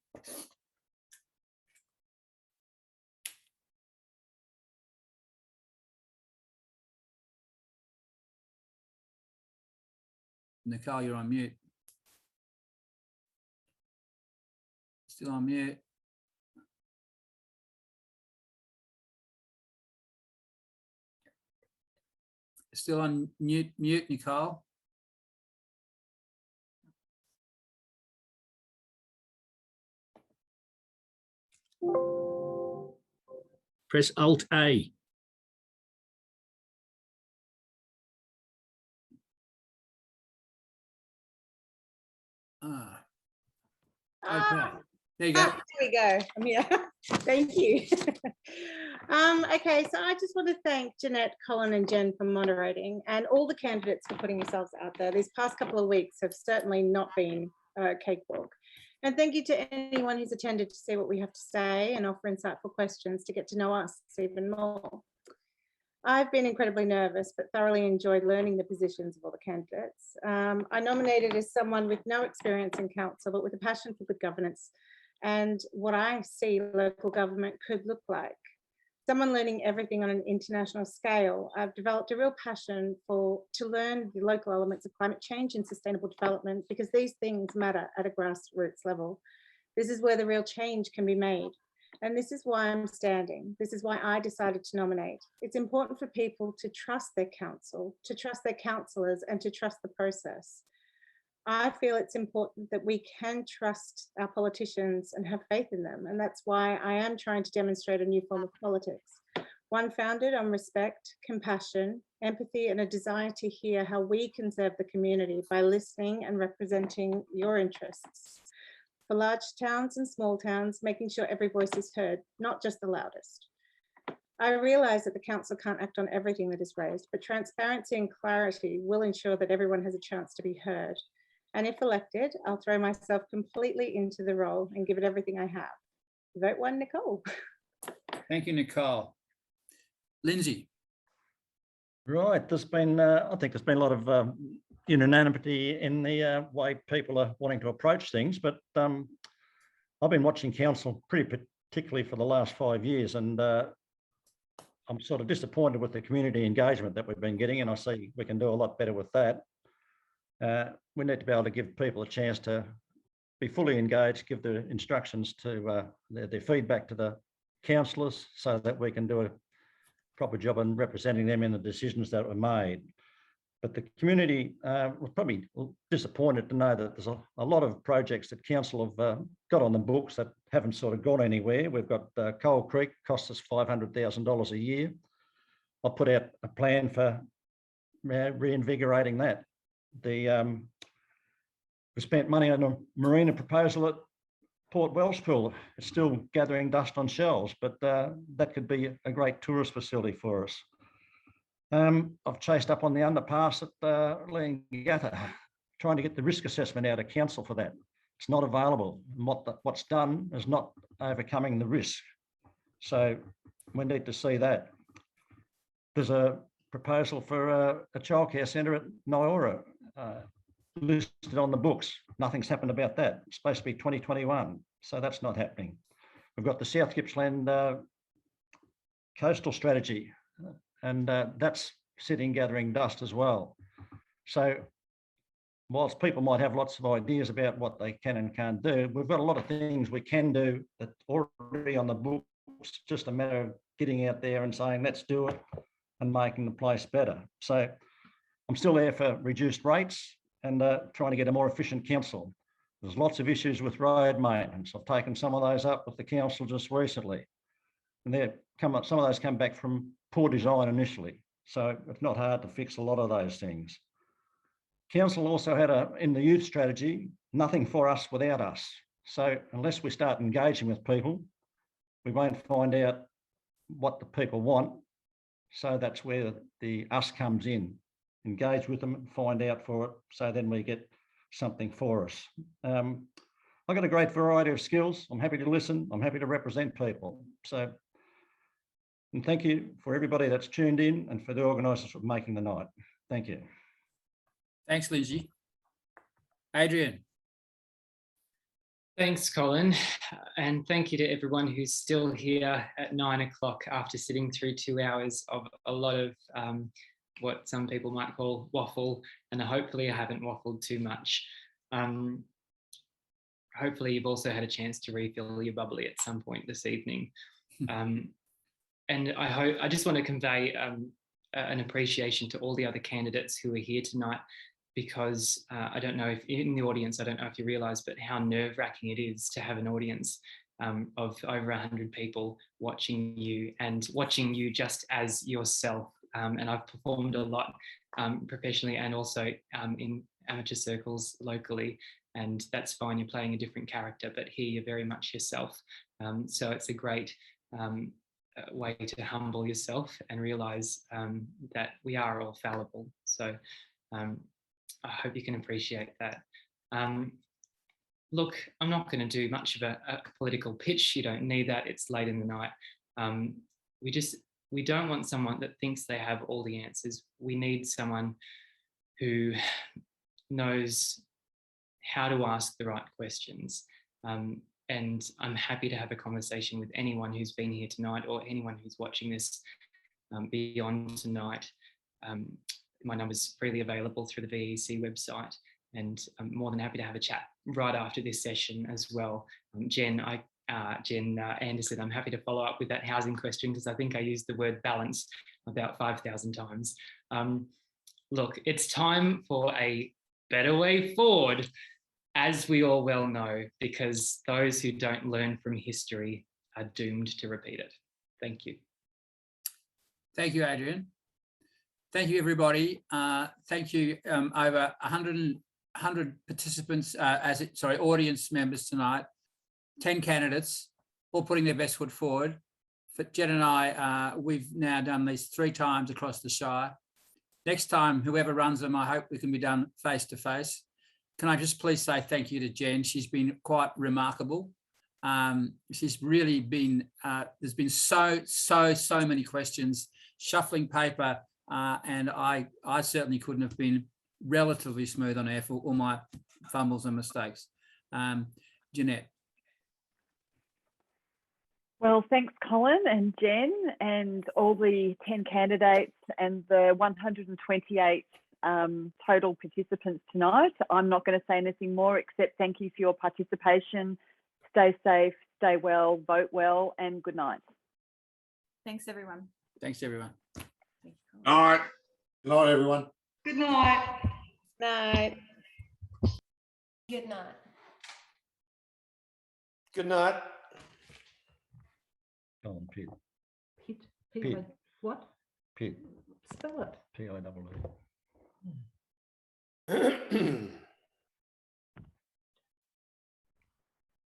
Nicole, you're on mute. Still on mute. Still on mute, Nicole. Press Alt-A. Okay. There you go. There we go. I'm here. Thank you. Okay, so I just want to thank Jeanette, Colin and Jen for moderating, and all the candidates for putting yourselves out there. These past couple of weeks have certainly not been a cakewalk. And thank you to anyone who's attended to see what we have to say and offer insightful questions to get to know us even more. I've been incredibly nervous, but thoroughly enjoyed learning the positions of all the candidates. I nominated as someone with no experience in council, but with a passion for good governance and what I see local government could look like. Someone learning everything on an international scale, I've developed a real passion to learn the local elements of climate change and sustainable development, because these things matter at a grassroots level. This is where the real change can be made. And this is why I'm standing. This is why I decided to nominate. It's important for people to trust their council, to trust their councillors, and to trust the process. I feel it's important that we can trust our politicians and have faith in them. And that's why I am trying to demonstrate a new form of politics, one founded on respect, compassion, empathy, and a desire to hear how we can serve the community by listening and representing your interests. For large towns and small towns, making sure every voice is heard, not just the loudest. I realise that the council can't act on everything that is raised, but transparency and clarity will ensure that everyone has a chance to be heard. And if elected, I'll throw myself completely into the role and give it everything I have. Vote 1, Nicole. Thank you, Nicole. Lindsay. Right, there's been, I think there's been a lot of unanimity in the way people are wanting to approach things, but I've been watching council pretty particularly for the last 5 years, and I'm sort of disappointed with the community engagement that we've been getting, and I see we can do a lot better with that. We need to be able to give people a chance to be fully engaged, give the instructions to their feedback to the councillors, so that we can do a proper job in representing them in the decisions that were made. But the community was probably disappointed to know that there's a lot of projects that council have got on the books that haven't sort of gone anywhere. We've got Coal Creek, costs us $500,000 a year. I put out a plan for reinvigorating that. We spent money on a marina proposal at Port Wellspool. It's still gathering dust on shelves, but that could be a great tourist facility for us. I've chased up on the underpass at Leongatha, trying to get the risk assessment out of council for that. It's not available. What's done is not overcoming the risk. So we need to see that. There's a proposal for a childcare centre at Nyora, listed on the books. Nothing's happened about that. It's supposed to be 2021. So that's not happening. We've got the South Gippsland coastal strategy, and that's sitting gathering dust as well. So whilst people might have lots of ideas about what they can and can't do, we've got a lot of things we can do that's already on the books, just a matter of getting out there and saying, let's do it, and making the place better. So I'm still there for reduced rates and trying to get a more efficient council. There's lots of issues with road maintenance. I've taken some of those up with the council just recently. And some of those come back from poor design initially. So it's not hard to fix a lot of those things. Council also had in the youth strategy, nothing for us without us. So unless we start engaging with people, we won't find out what the people want. So that's where the us comes in. Engage with them and find out for it. So then we get something for us. I've got a great variety of skills. I'm happy to listen. I'm happy to represent people. So, and thank you for everybody that's tuned in and for the organisers for making the night. Thank you. Thanks, Lindsay. Adrian. Thanks, Colin. And thank you to everyone who's still here at 9 o'clock after sitting through 2 hours of a lot of what some people might call waffle. And hopefully I haven't waffled too much. Hopefully you've also had a chance to refill your bubbly at some point this evening. And I just want to convey an appreciation to all the other candidates who are here tonight, because I don't know if in the audience, I don't know if you realise, but how nerve-wracking it is to have an audience of over 100 people watching you and watching you just as yourself. And I've performed a lot professionally and also in amateur circles locally, and that's fine, you're playing a different character, but here you're very much yourself. So it's a great way to humble yourself and realise that we are all fallible. So I hope you can appreciate that. Look, I'm not going to do much of a political pitch. You don't need that. It's late in the night. We don't want someone that thinks they have all the answers. We need someone who knows how to ask the right questions. And I'm happy to have a conversation with anyone who's been here tonight or anyone who's watching this beyond tonight. My number's freely available through the VEC website, and I'm more than happy to have a chat right after this session as well. Jen Anderson, I'm happy to follow up with that housing question because I think I used the word balance about 5,000 times. Look, it's time for a better way forward, as we all well know, because those who don't learn from history are doomed to repeat it. Thank you. Thank you, Adrian. Thank you, everybody. Thank you, over 100 participants, audience members tonight, 10 candidates, all putting their best foot forward. For Jen and I, we've now done these 3 times across the Shire. Next time, whoever runs them, I hope we can be done face to face. Can I just please say thank you to Jen? She's been quite remarkable. She's really been, there's been so many questions, shuffling paper, and I certainly couldn't have been relatively smooth on air for all my fumbles and mistakes. Jeanette. Well, thanks, Colin and Jen and all the 10 candidates and the 128 total participants tonight. I'm not going to say anything more except thank you for your participation. Stay safe, stay well, vote well, and good night. Thanks, everyone. Thanks, everyone. All right. Good night, everyone. Good night. Night. Good night. Good night. Go on, Pete. Pit. Pit. What? Pete. Spell it. P-I-T-T.